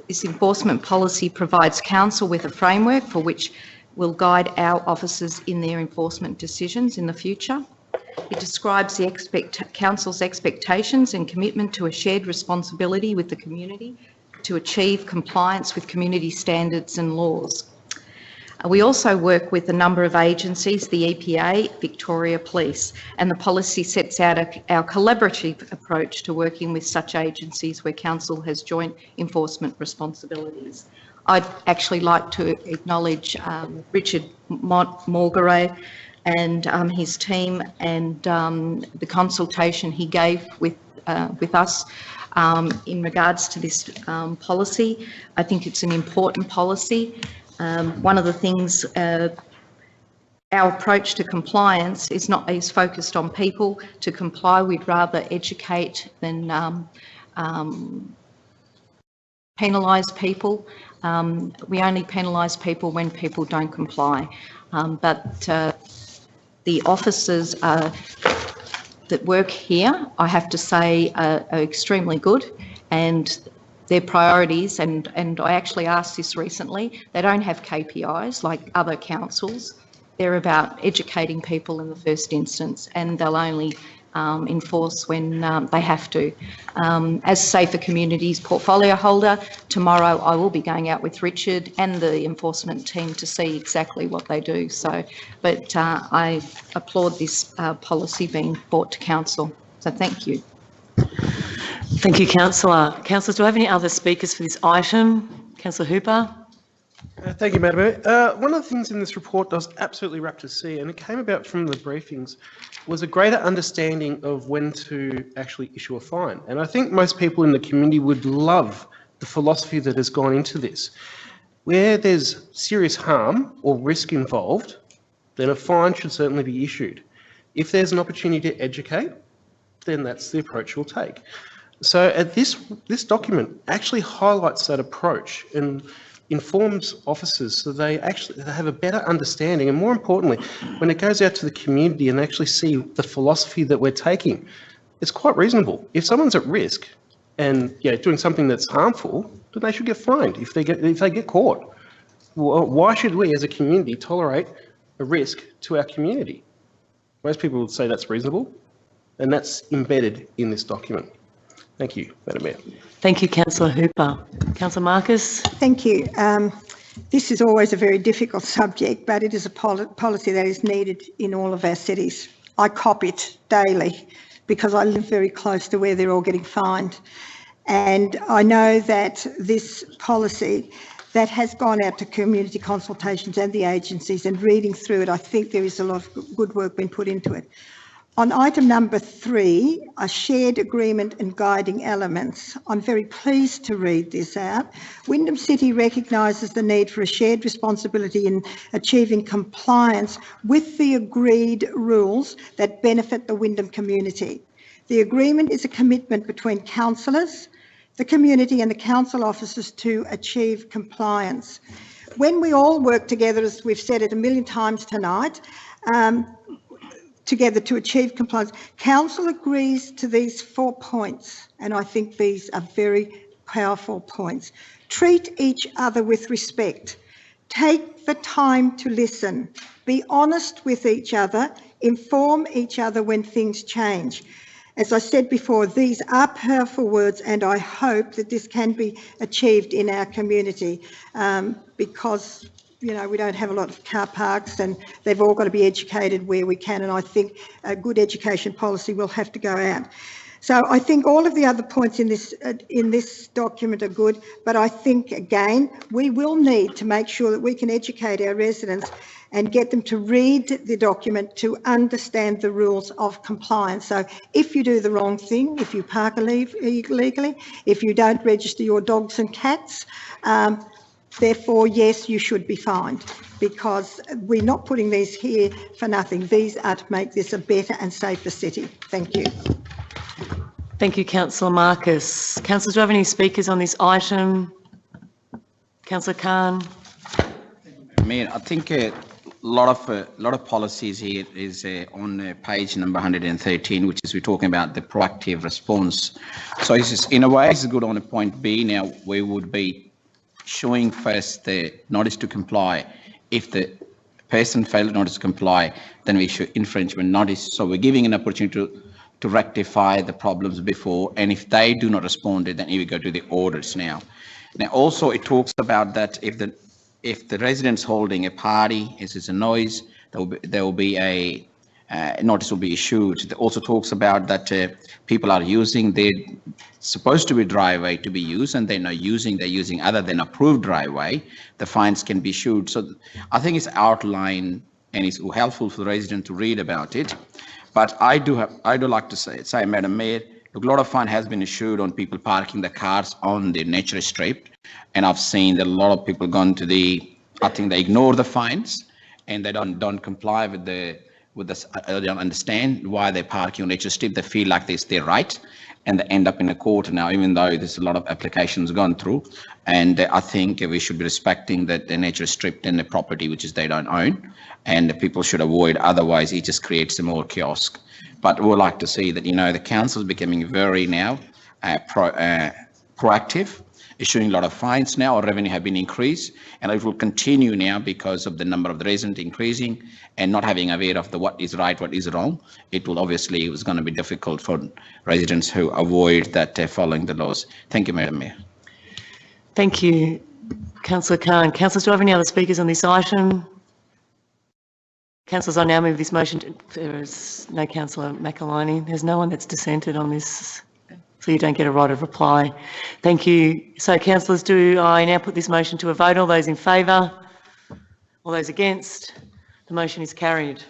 This enforcement policy provides council with a framework for which will guide our officers in their enforcement decisions in the future. It describes the council's expectations and commitment to a shared responsibility with the community to achieve compliance with community standards and laws. We also work with a number of agencies, the EPA, Victoria Police, and the policy sets out our collaborative approach to working with such agencies where council has joint enforcement responsibilities. I'd actually like to acknowledge Richard Morgaret and his team and the consultation he gave with us in regards to this policy. I think it's an important policy. One of the things, our approach to compliance is focused on people. To comply, we'd rather educate than penalise people. We only penalise people when people don't comply. But the officers that work here, I have to say, are extremely good, and their priorities, and I actually asked this recently, they don't have KPIs like other councils. They're about educating people in the first instance, and they'll only enforce when they have to. As Safer Communities portfolio holder, tomorrow I will be going out with Richard and the enforcement team to see exactly what they do. So, but I applaud this policy being brought to council. So thank you. Thank you, Councillor. Councillors, do I have any other speakers for this item? Councillor Hooper. Thank you, Madam Mayor. One of the things in this report that I was absolutely rapt to see, and it came about from the briefings, was a greater understanding of when to actually issue a fine. And I think most people in the community would love the philosophy that has gone into this. Where there's serious harm or risk involved, then a fine should certainly be issued. If there's an opportunity to educate, then that's the approach we'll take. So this document actually highlights that approach, and informs officers so they have a better understanding, and more importantly, when it goes out to the community and actually see the philosophy that we're taking, it's quite reasonable. If someone's at risk and doing something that's harmful, then they should get fined if they get caught. Well, why should we as a community tolerate a risk to our community? Most people would say that's reasonable, and that's embedded in this document. Thank you, Madam Mayor. Thank you, Councillor Hooper. Councillor Marcus. Thank you. This is always a very difficult subject, but it is a policy that is needed in all of our cities. I cop it daily because I live very close to where they're all getting fined. And I know that this policy that has gone out to community consultations and the agencies, and reading through it, I think there is a lot of good work being put into it. On item number 3, a shared agreement and guiding elements. I'm very pleased to read this out. Wyndham City recognises the need for a shared responsibility in achieving compliance with the agreed rules that benefit the Wyndham community. The agreement is a commitment between councillors, the community and the council officers to achieve compliance. When we all work together, as we've said it a million times tonight, together to achieve compliance, council agrees to these 4 points, and I think these are very powerful points. Treat each other with respect. Take the time to listen. Be honest with each other. Inform each other when things change. As I said before, these are powerful words, and I hope that this can be achieved in our community because we don't have a lot of car parks, and they've all got to be educated where we can, and I think a good education policy will have to go out. So I think all of the other points in this document are good, but I think, again, we will need to make sure that we can educate our residents and get them to read the document to understand the rules of compliance. So if you do the wrong thing, if you park illegally, if you don't register your dogs and cats, therefore, yes, you should be fined, because we're not putting these here for nothing. These are to make this a better and safer city. Thank you. Thank you, Councillor Marcus. Councillors, do you have any speakers on this item? Councillor Khan. Mayor, I think a lot of policies here is on page number 113, which is we're talking about the proactive response. So it's just, in a way, it's good on a point B. Now we would be showing first the notice to comply. If the person failed notice to comply, then we issue infringement notice. So we're giving an opportunity to rectify the problems before, and if they do not respond, then we go to the orders now. Now also it talks about that if the residents holding a party is a noise, there will be a notice will be issued. It also talks about that people are using their supposed to be driveway to be used, and they're using other than approved driveway, the fines can be issued. So I think it's outlined and it's helpful for the resident to read about it. But I do like to say, Madam Mayor, a lot of fine has been issued on people parking the cars on the nature strip, and I've seen that a lot of people gone to I think they ignore the fines and they don't comply with this. They don't understand why they're parking on nature strip. They feel like it's their right, and they end up in a court now, even though there's a lot of applications gone through. And I think we should be respecting that the nature strip and the property which is they don't own, and the people should avoid, otherwise it just creates some more chaos. But we would like to see that, the council is becoming very now proactive, issuing a lot of fines now. Our revenue have been increased, and it will continue now because of the number of the residents increasing and not having aware of what is right, what is wrong. It will obviously, it's going to be difficult for residents who avoid that following the laws. Thank you, Madam Mayor. Thank you, Councillor Khan. Councillors, do I have any other speakers on this item? Councillors, I now move this motion. There is no Councillor McAliney. There's no one that's dissented on this, so you don't get a right of reply. Thank you. So, councillors, do I now put this motion to a vote? All those in favour? All those against? The motion is carried.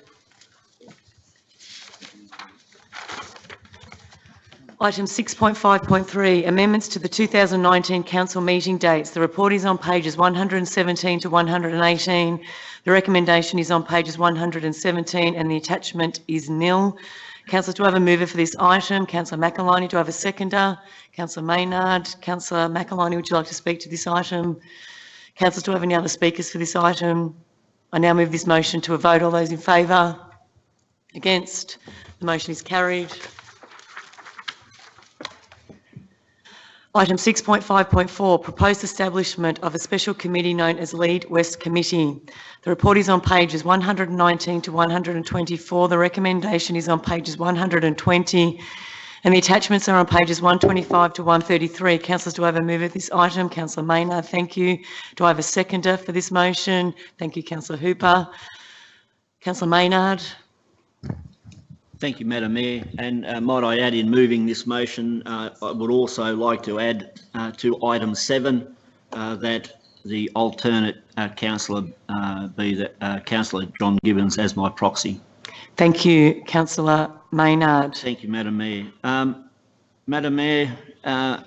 Item 6.5.3, amendments to the 2019 council meeting dates. The report is on pages 117 to 118. The recommendation is on pages 117 and the attachment is nil. Councillors, do I have a mover for this item? Councillor McAliney, do I have a seconder? Councillor Maynard. Councillor McAliney, would you like to speak to this item? Councillors, do I have any other speakers for this item? I now move this motion to a vote. All those in favour? Against? The motion is carried. Item 6.5.4, proposed establishment of a special committee known as Lead West Committee. The report is on pages 119 to 124. The recommendation is on pages 120 and the attachments are on pages 125 to 133. Councillors, do I have a mover of this item? Councillor Maynard, thank you. Do I have a seconder for this motion? Thank you, Councillor Hooper. Councillor Maynard. Thank you, Madam Mayor. And might I add, in moving this motion, I would also like to add to item 7 that the alternate councillor be the Councillor John Gibbons as my proxy. Thank you, Councillor Maynard. Thank you, Madam Mayor. Madam Mayor, at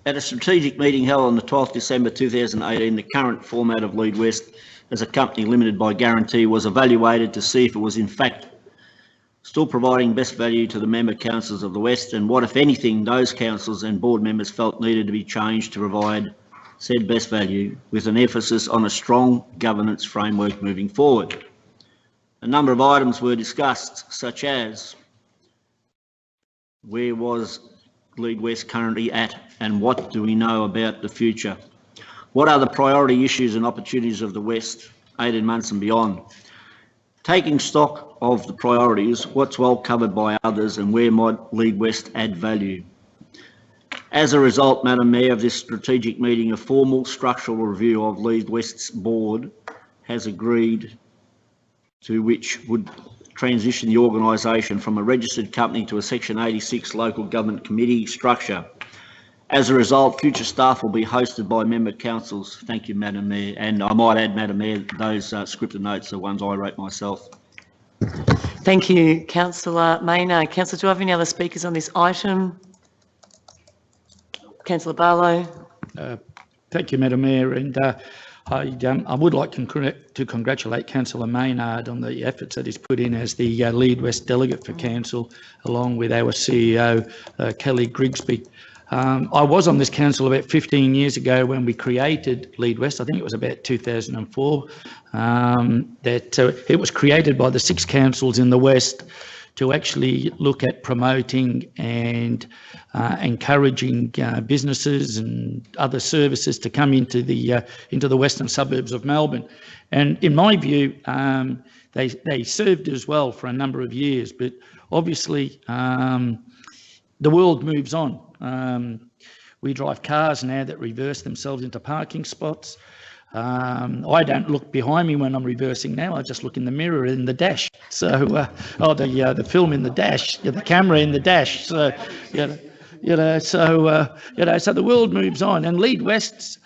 a strategic meeting held on the 12th December 2018, the current format of Lead West as a company limited by guarantee was evaluated to see if it was in fact still providing best value to the member councils of the West, and what, if anything, those councils and board members felt needed to be changed to provide said best value, with an emphasis on a strong governance framework moving forward. A number of items were discussed, such as where was Lead West currently at and what do we know about the future? What are the priority issues and opportunities of the West 18 months and beyond? Taking stock of the priorities, what's well covered by others and where might Lead West add value? As a result, Madam Mayor, of this strategic meeting, a formal structural review of Lead West's board has agreed to, which would transition the organisation from a registered company to a Section 86 local government committee structure. As a result, future staff will be hosted by member councils. Thank you, Madam Mayor. And I might add, Madam Mayor, those scripted notes are ones I wrote myself. Thank you, Councillor Maynard. Councillors, do I have any other speakers on this item? Councillor Barlow. Thank you, Madam Mayor. And I would like to congratulate Councillor Maynard on the efforts that he's put in as the Lead West delegate for council, along with our CEO, Kelly Grigsby. I was on this council about 15 years ago when we created Lead West. I think it was about 2004. It was created by the 6 councils in the West to actually look at promoting and encouraging businesses and other services to come into the western suburbs of Melbourne. And in my view, they served as well for a number of years, but obviously the world moves on. We drive cars now that reverse themselves into parking spots. I don't look behind me when I'm reversing now. I just look in the mirror in the dash. So, the film in the dash, the camera in the dash. So, so the world moves on, and Lead West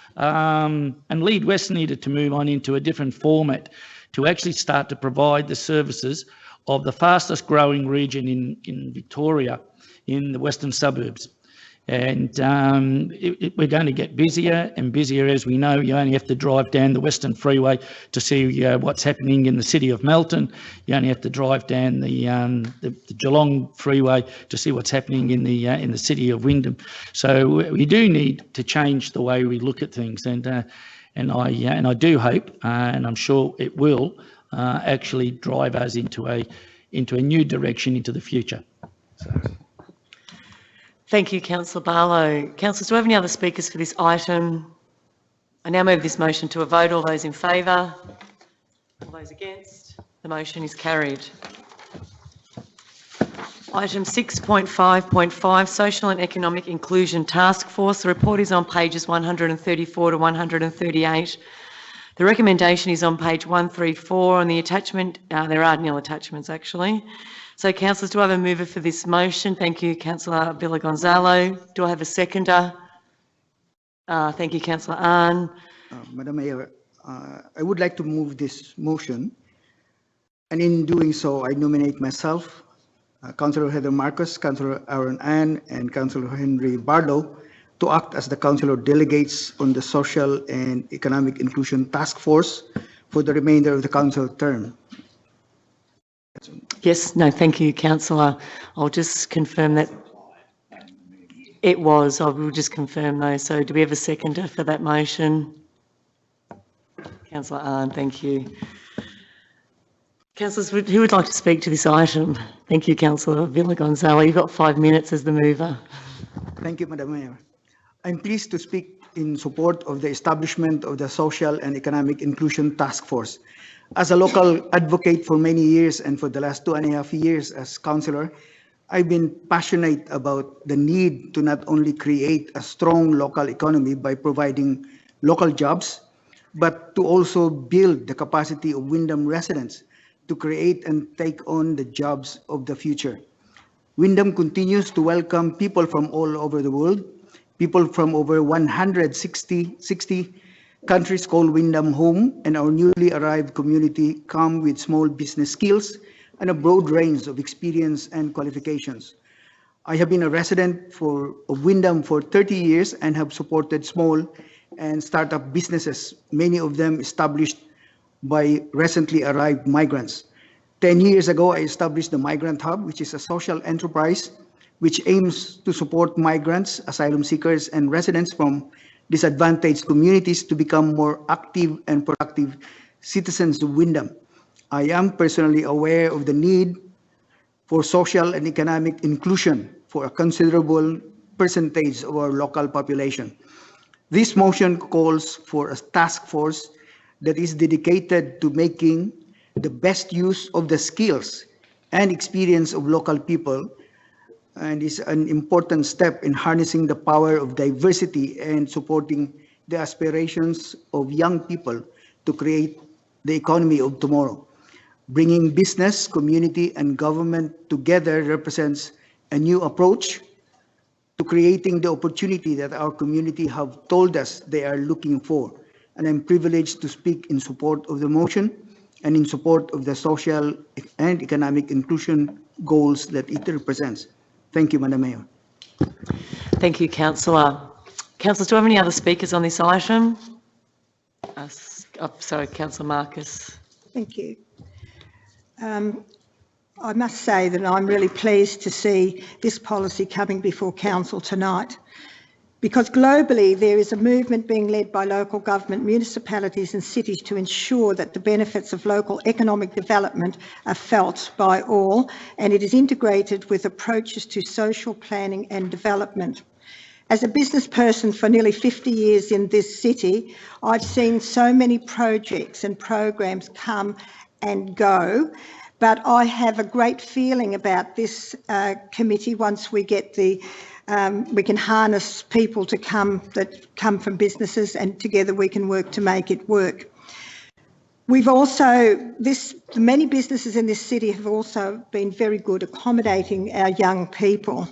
needed to move on into a different format to actually start to provide the services of the fastest growing region in Victoria, in the western suburbs. And we're going to get busier and busier. As we know, you only have to drive down the Western Freeway to see what's happening in the city of Melton. You only have to drive down the Geelong Freeway to see what's happening in the city of Wyndham. So we do need to change the way we look at things, and I do hope, and I'm sure it will, actually drive us into a new direction into the future. So. Thank you, Councillor Barlow. Councillors, do we have any other speakers for this item? I now move this motion to a vote. All those in favour? All those against? The motion is carried. Item 6.5.5, Social and Economic Inclusion Task Force. The report is on pages 134 to 138. The recommendation is on page 134. On the attachment, there are nil attachments actually. So, councillors, do I have a mover for this motion? Thank you, Councillor Villagonzalo. Do I have a seconder? Thank you, Councillor Ahn. Madam Mayor, I would like to move this motion, and in doing so, I nominate myself, Councillor Heather Marcus, Councillor Aaron Ann, and Councillor Henry Barlow to act as the councillor delegates on the Social and Economic Inclusion Task Force for the remainder of the council term. Yes, no, thank you, Councillor. I'll just confirm that it was. I will just confirm those. So do we have a seconder for that motion? Councillor Ahn, thank you. Councillors, who would like to speak to this item? Thank you, Councillor Villagonzalo. You've got 5 minutes as the mover. Thank you, Madam Mayor. I'm pleased to speak in support of the establishment of the Social and Economic Inclusion Task Force. As a local advocate for many years and for the last 2.5 years as councillor, I've been passionate about the need to not only create a strong local economy by providing local jobs, but to also build the capacity of Windham residents to create and take on the jobs of the future. Windham continues to welcome people from all over the world. People from over 160 countries call Windham home, and our newly arrived community come with small business skills and a broad range of experience and qualifications. I have been a resident of Windham for 30 years and have supported small and startup businesses, many of them established by recently arrived migrants. 10 years ago, I established the Migrant Hub, which is a social enterprise which aims to support migrants, asylum seekers, and residents from disadvantaged communities to become more active and productive citizens of Windham. I am personally aware of the need for social and economic inclusion for a considerable percentage of our local population. This motion calls for a task force that is dedicated to making the best use of the skills and experience of local people, and is an important step in harnessing the power of diversity and supporting the aspirations of young people to create the economy of tomorrow. Bringing business, community, and government together represents a new approach to creating the opportunity that our community have told us they are looking for. And I'm privileged to speak in support of the motion and in support of the social and economic inclusion goals that it represents. Thank you, Madam Mayor. Thank you, Councillor. Councillors, do we have any other speakers on this item? Sorry, Councillor Marcus. Thank you. I must say that I'm really pleased to see this policy coming before Council tonight, because globally there is a movement being led by local government, municipalities and cities to ensure that the benefits of local economic development are felt by all, and it is integrated with approaches to social planning and development. As a business person for nearly 50 years in this city, I've seen so many projects and programs come and go, but I have a great feeling about this committee once we get the we can harness people to come from businesses, and together we can work to make it work. We've also, many businesses in this city have also been very good accommodating our young people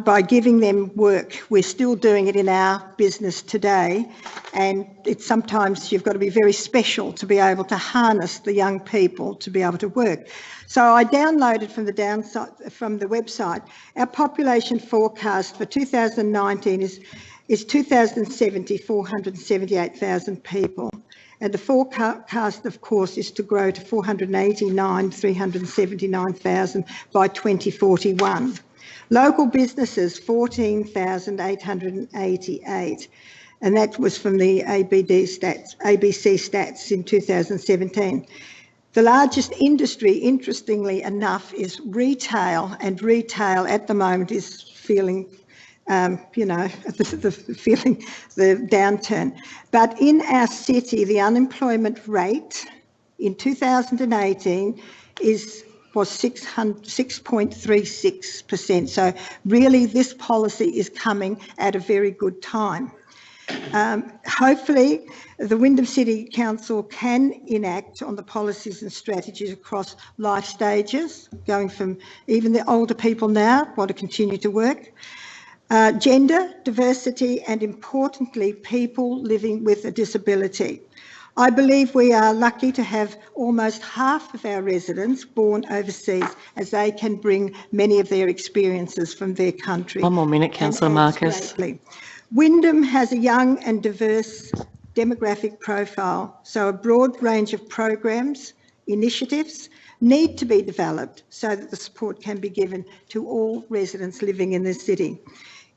by giving them work. We're still doing it in our business today, and it's sometimes you've got to be very special to be able to harness the young people to be able to work. So I downloaded from the website. Our population forecast for 2019 is 478,000 people. And the forecast, of course, is to grow to 379,000 by 2041. Local businesses, 14,888. And that was from the ABC stats in 2017. The largest industry, interestingly enough, is retail, and retail at the moment is feeling, feeling the downturn. But in our city, the unemployment rate in 2018 was 6.36%. So really, this policy is coming at a very good time. Hopefully, the Windham City Council can enact on the policies and strategies across life stages, going from even the older people now want to continue to work, gender, diversity, and importantly, people living with a disability. I believe we are lucky to have almost half of our residents born overseas, as they can bring many of their experiences from their country. One more minute, Councillor Marcus. Greatly. Windham has a young and diverse demographic profile, so a broad range of programs, initiatives need to be developed so that the support can be given to all residents living in the city.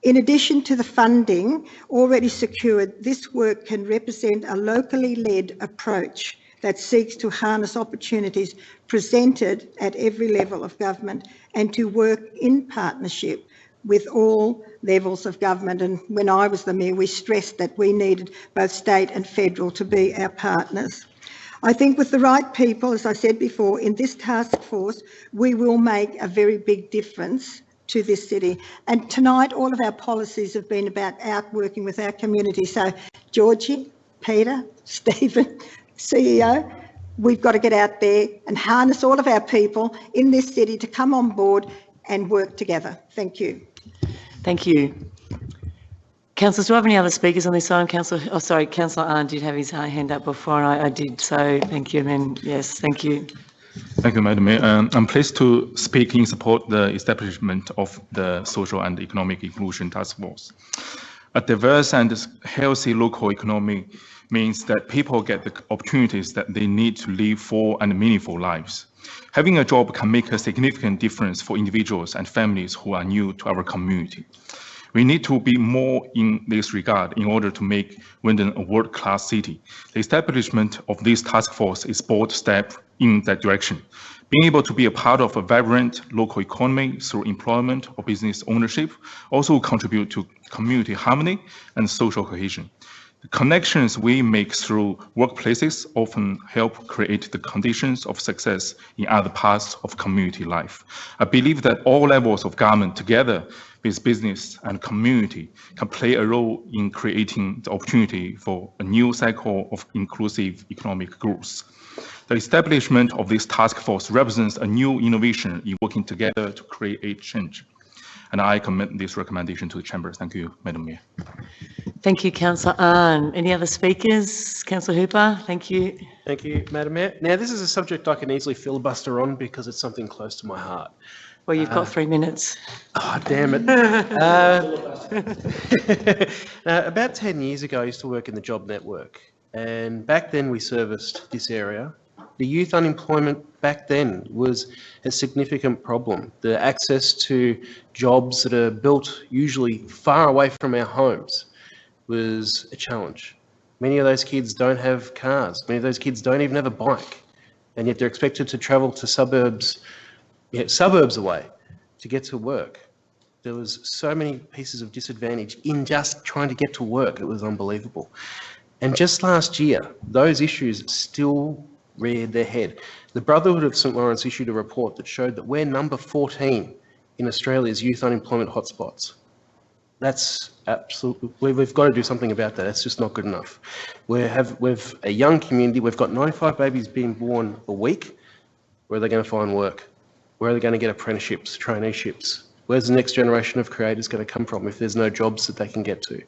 In addition to the funding already secured, this work can represent a locally led approach that seeks to harness opportunities presented at every level of government and to work in partnership with all levels of government. And when I was the Mayor, we stressed that we needed both state and federal to be our partners. I think with the right people, as I said before, in this task force, we will make a very big difference to this city. And tonight, all of our policies have been about out working with our community. So, Georgie, Peter, Stephen, CEO, we've got to get out there and harness all of our people in this city to come on board and work together. Thank you. Thank you. Councillors, do I have any other speakers on this item? Councillor Arndt did have his hand up before I did, so thank you. And then, yes, thank you. Thank you, Madam Mayor. I'm pleased to speak in support of the establishment of the Social and Economic Inclusion Task Force. A diverse and healthy local economy means that people get the opportunities that they need to live full and meaningful lives. Having a job can make a significant difference for individuals and families who are new to our community. We need to be more in this regard in order to make Wyndham a world-class city. The establishment of this task force is a bold step in that direction. Being able to be a part of a vibrant local economy through employment or business ownership also contribute to community harmony and social cohesion. The connections we make through workplaces often help create the conditions of success in other parts of community life. I believe that all levels of government together with business and community can play a role in creating the opportunity for a new cycle of inclusive economic growth. The establishment of this task force represents a new innovation in working together to create change. And I commend this recommendation to the Chamber. Thank you, Madam Mayor. Thank you, Councillor Ahn. Any other speakers? Councillor Hooper, thank you. Thank you, Madam Mayor. Now, this is a subject I can easily filibuster on because it's something close to my heart. Well, you've got 3 minutes. Oh, damn it. About 10 years ago, I used to work in the Job Network. And back then we serviced this area. The youth unemployment back then was a significant problem. The access to jobs that are built usually far away from our homes was a challenge. Many of those kids don't have cars. Many of those kids don't even have a bike. And yet they're expected to travel to suburbs away to get to work. There was so many pieces of disadvantage in just trying to get to work. It was unbelievable. And just last year, those issues still reared their head. The Brotherhood of St Lawrence issued a report that showed that we're number 14 in Australia's youth unemployment hotspots. That's absolutely, we've got to do something about that. That's just not good enough. We've a young community. We've got 95 babies being born a week. Where are they going to find work? Where are they going to get apprenticeships, traineeships? Where's the next generation of creators going to come from if there's no jobs that they can get to?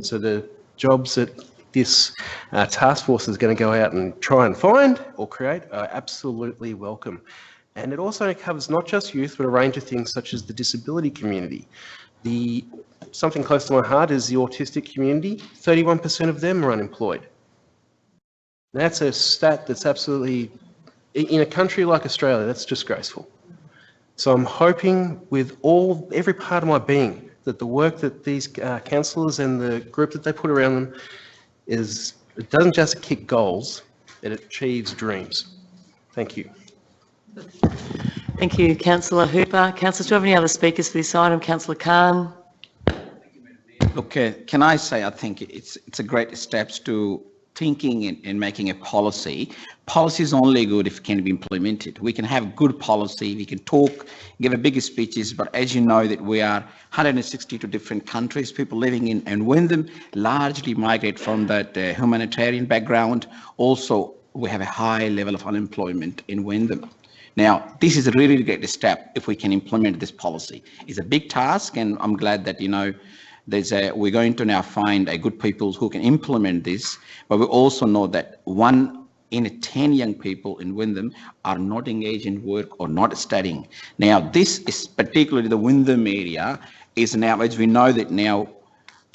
So the jobs that this task force is going to go out and try and find or create are absolutely welcome. And it also covers not just youth, but a range of things such as the disability community. Something close to my heart is the autistic community. 31% of them are unemployed. That's a stat that's absolutely, in a country like Australia, that's disgraceful. So I'm hoping with every part of my being that the work that these councillors and the group that they put around them it doesn't just kick goals, it achieves dreams. Thank you. Thank you, Councillor Hooper. Councillors, do you have any other speakers for this item? Councillor Khan. Look, can I say I think it's a great steps to thinking and making a policy. Policy is only good if it can be implemented. We can have good policy, we can talk, give a big speeches, but as you know that we are 162 different countries, people living in Wyndham largely migrate from that humanitarian background. Also, we have a high level of unemployment in Wyndham. Now, this is a really great step if we can implement this policy. It's a big task, and I'm glad that, we're going to now find a good people who can implement this, but we also know that 1 in 10 young people in Wyndham are not engaged in work or not studying. Now, this is particularly the Wyndham area is now, as we know that now,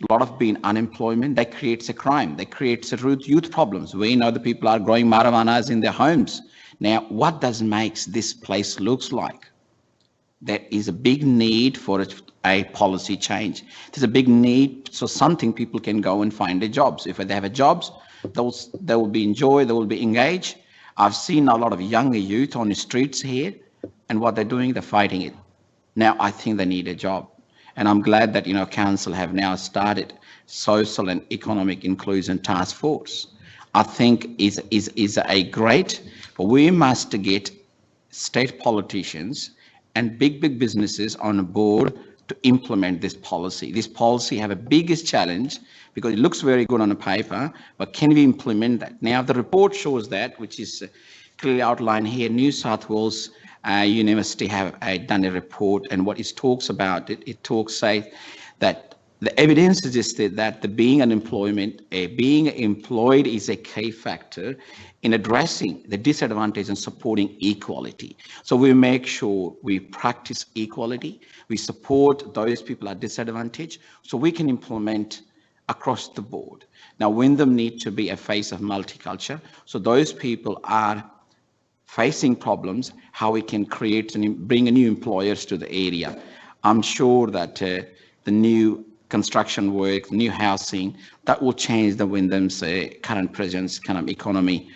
a lot of being unemployment, that creates a crime, that creates a youth problems. We know the people are growing marijuanas in their homes. Now, what does makes this place looks like? there is a big need for a policy change. There's a big need so something people can go and find their jobs. If they have a jobs, they will be enjoyed, they will be engaged. I've seen a lot of younger youth on the streets here, and what they're doing, they're fighting it. Now I think they need a job. And I'm glad that, council have now started social and economic inclusion task force. I think is a great, but we must get state politicians and big businesses on board to implement this policy. This policy have a biggest challenge because it looks very good on the paper, but can we implement that? Now the report shows that, which is clearly outlined here. New South Wales University have done a report, and what it talks about, it talks say that the evidence suggested that being employed is a key factor in addressing the disadvantage and supporting equality. So we make sure we practice equality, we support those people at disadvantage, so we can implement across the board. Now, Wyndham need to be a face of multicultural, so those people are facing problems, how we can create and bring new employers to the area. I'm sure that the new construction work, new housing, that will change the Wyndham's current presence, kind of economic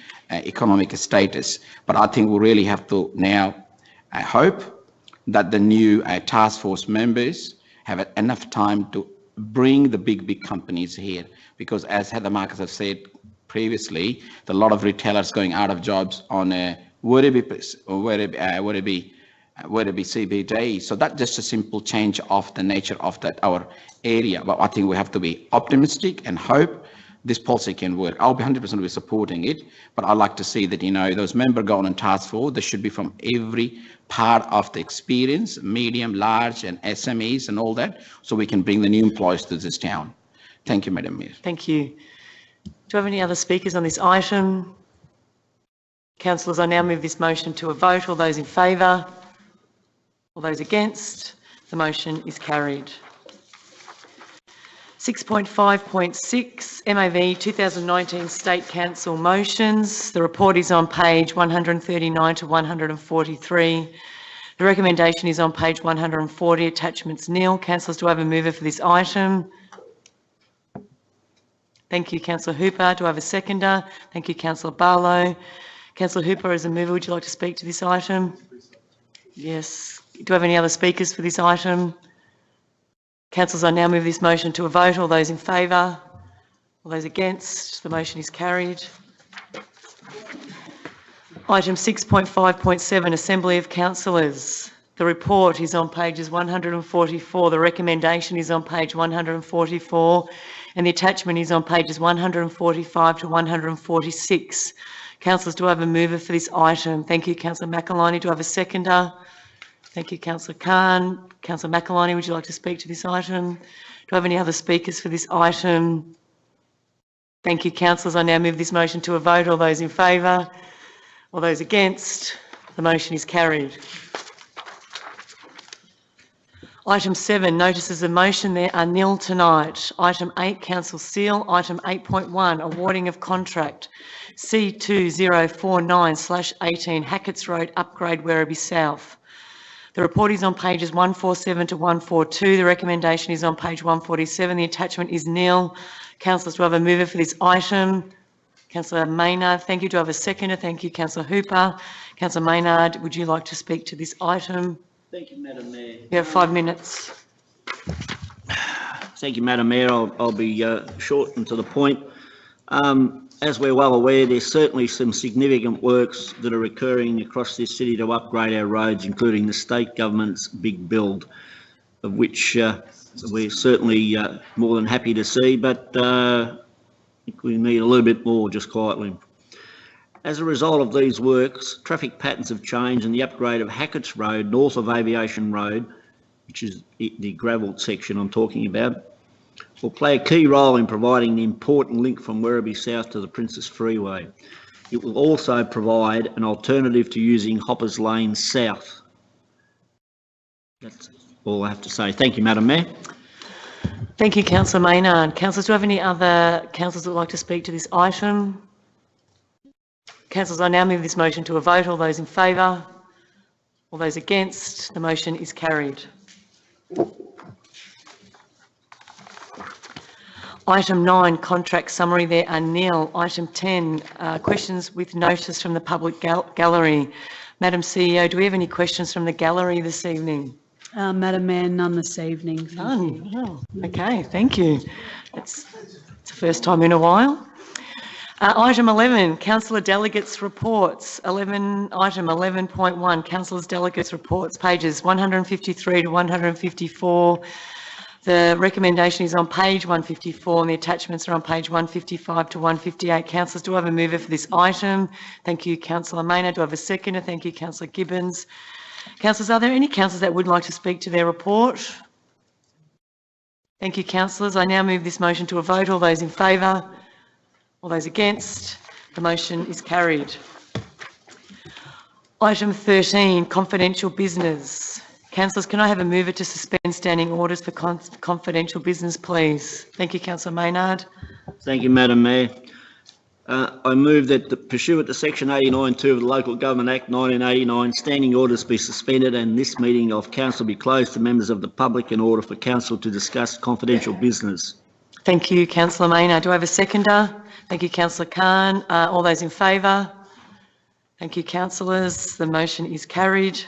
status. But I think we really have to now hope that the new task force members have enough time to bring the big companies here, because as Heather Marcus has said previously, a lot of retailers going out of jobs on Werribee CBD. So that's just a simple change of the nature of our area. But I think we have to be optimistic and hope this policy can work. I'll be 100% supporting it, but I'd like to see that, those member government task force, they should be from every part of the experience, medium, large, and SMEs and all that, so we can bring the new employees to this town. Thank you, Madam Mayor. Thank you. Do I have any other speakers on this item? Councillors, I now move this motion to a vote. All those in favour? All those against? The motion is carried. 6.5.6 MAV 2019 State Council motions. The report is on page 139 to 143. The recommendation is on page 140. Attachments nil. Councillors, do I have a mover for this item? Thank you, Councillor Hooper. Do I have a seconder? Thank you, Councillor Barlow. Councillor Hooper, as a mover, would you like to speak to this item? Yes. Do I have any other speakers for this item? Councillors, I now move this motion to a vote. All those in favour? All those against? The motion is carried. Item 6.5.7, Assembly of Councillors. The report is on pages 144. The recommendation is on page 144, and the attachment is on pages 145 to 146. Councillors, do I have a mover for this item? Thank you, Councillor McAliney. Do I have a seconder? Thank you, Councillor Khan. Councillor McAliney, would you like to speak to this item? Do I have any other speakers for this item? Thank you, councillors. I now move this motion to a vote. All those in favour? All those against? The motion is carried. Item 7, notices of motion. There are nil tonight. Item 8, council seal. Item 8.1, awarding of contract C2049/18 Hackett's Road upgrade Werribee South. The report is on pages 147 to 142. The recommendation is on page 147. The attachment is nil. Councillors, do I have a mover for this item? Councillor Maynard, thank you. Do I have a seconder? Thank you, Councillor Hooper. Councillor Maynard, would you like to speak to this item? Thank you, Madam Mayor. You have 5 minutes. Thank you, Madam Mayor. I'll be short and to the point. As we're well aware, there's certainly some significant works that are occurring across this city to upgrade our roads, including the state government's big build, of which we're certainly more than happy to see, but I think we need a little bit more, just quietly. As a result of these works, traffic patterns have changed, and the upgrade of Hackett's Road, north of Aviation Road, which is the gravelled section I'm talking about, will play a key role in providing the important link from Werribee South to the Princess Freeway. It will also provide an alternative to using Hoppers Lane South. That's all I have to say. Thank you, Madam Mayor. Thank you, Councillor Maynard. Councillors, do I have any other councillors that would like to speak to this item? Councillors, I now move this motion to a vote. All those in favour? All those against, the motion is carried. Item 9, contract summary, there are nil. Item 10, questions with notice from the public gallery. Madam CEO, do we have any questions from the gallery this evening? Madam Mayor, none this evening. None. Oh, okay, thank you. It's the first time in a while. Item 11, councillor delegates reports. Item 11.1, councillors delegates reports, pages 153 to 154. The recommendation is on page 154 and the attachments are on page 155 to 158. Councillors, do I have a mover for this item? Thank you, Councillor Maynard. Do I have a seconder? Thank you, Councillor Gibbons. Councillors, are there any councillors that would like to speak to their report? Thank you, councillors. I now move this motion to a vote. All those in favour? All those against? The motion is carried. Item 13, confidential business. Councillors, can I have a mover to suspend standing orders for confidential business, please? Thank you, Councillor Maynard. Thank you, Madam Mayor. I move that pursuant to Section 89(2) of the Local Government Act 1989, standing orders be suspended and this meeting of council be closed to members of the public in order for council to discuss confidential business. Thank you, Councillor Maynard. Do I have a seconder? Thank you, Councillor Khan. All those in favour? Thank you, councillors. The motion is carried.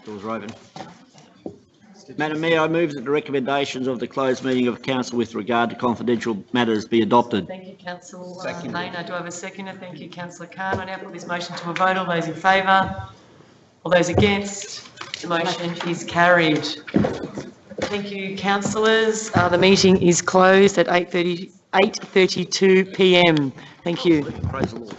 Doors are open. Madam Mayor, I move that the recommendations of the closed meeting of council with regard to confidential matters be adopted. Thank you, Councillor Maynard. Do I have a seconder? Thank you, Councillor Khan. I now put this motion to a vote. All those in favour? All those against? The motion is carried. Thank you, councillors. The meeting is closed at 8:32 p.m. Thank you. Praise the Lord.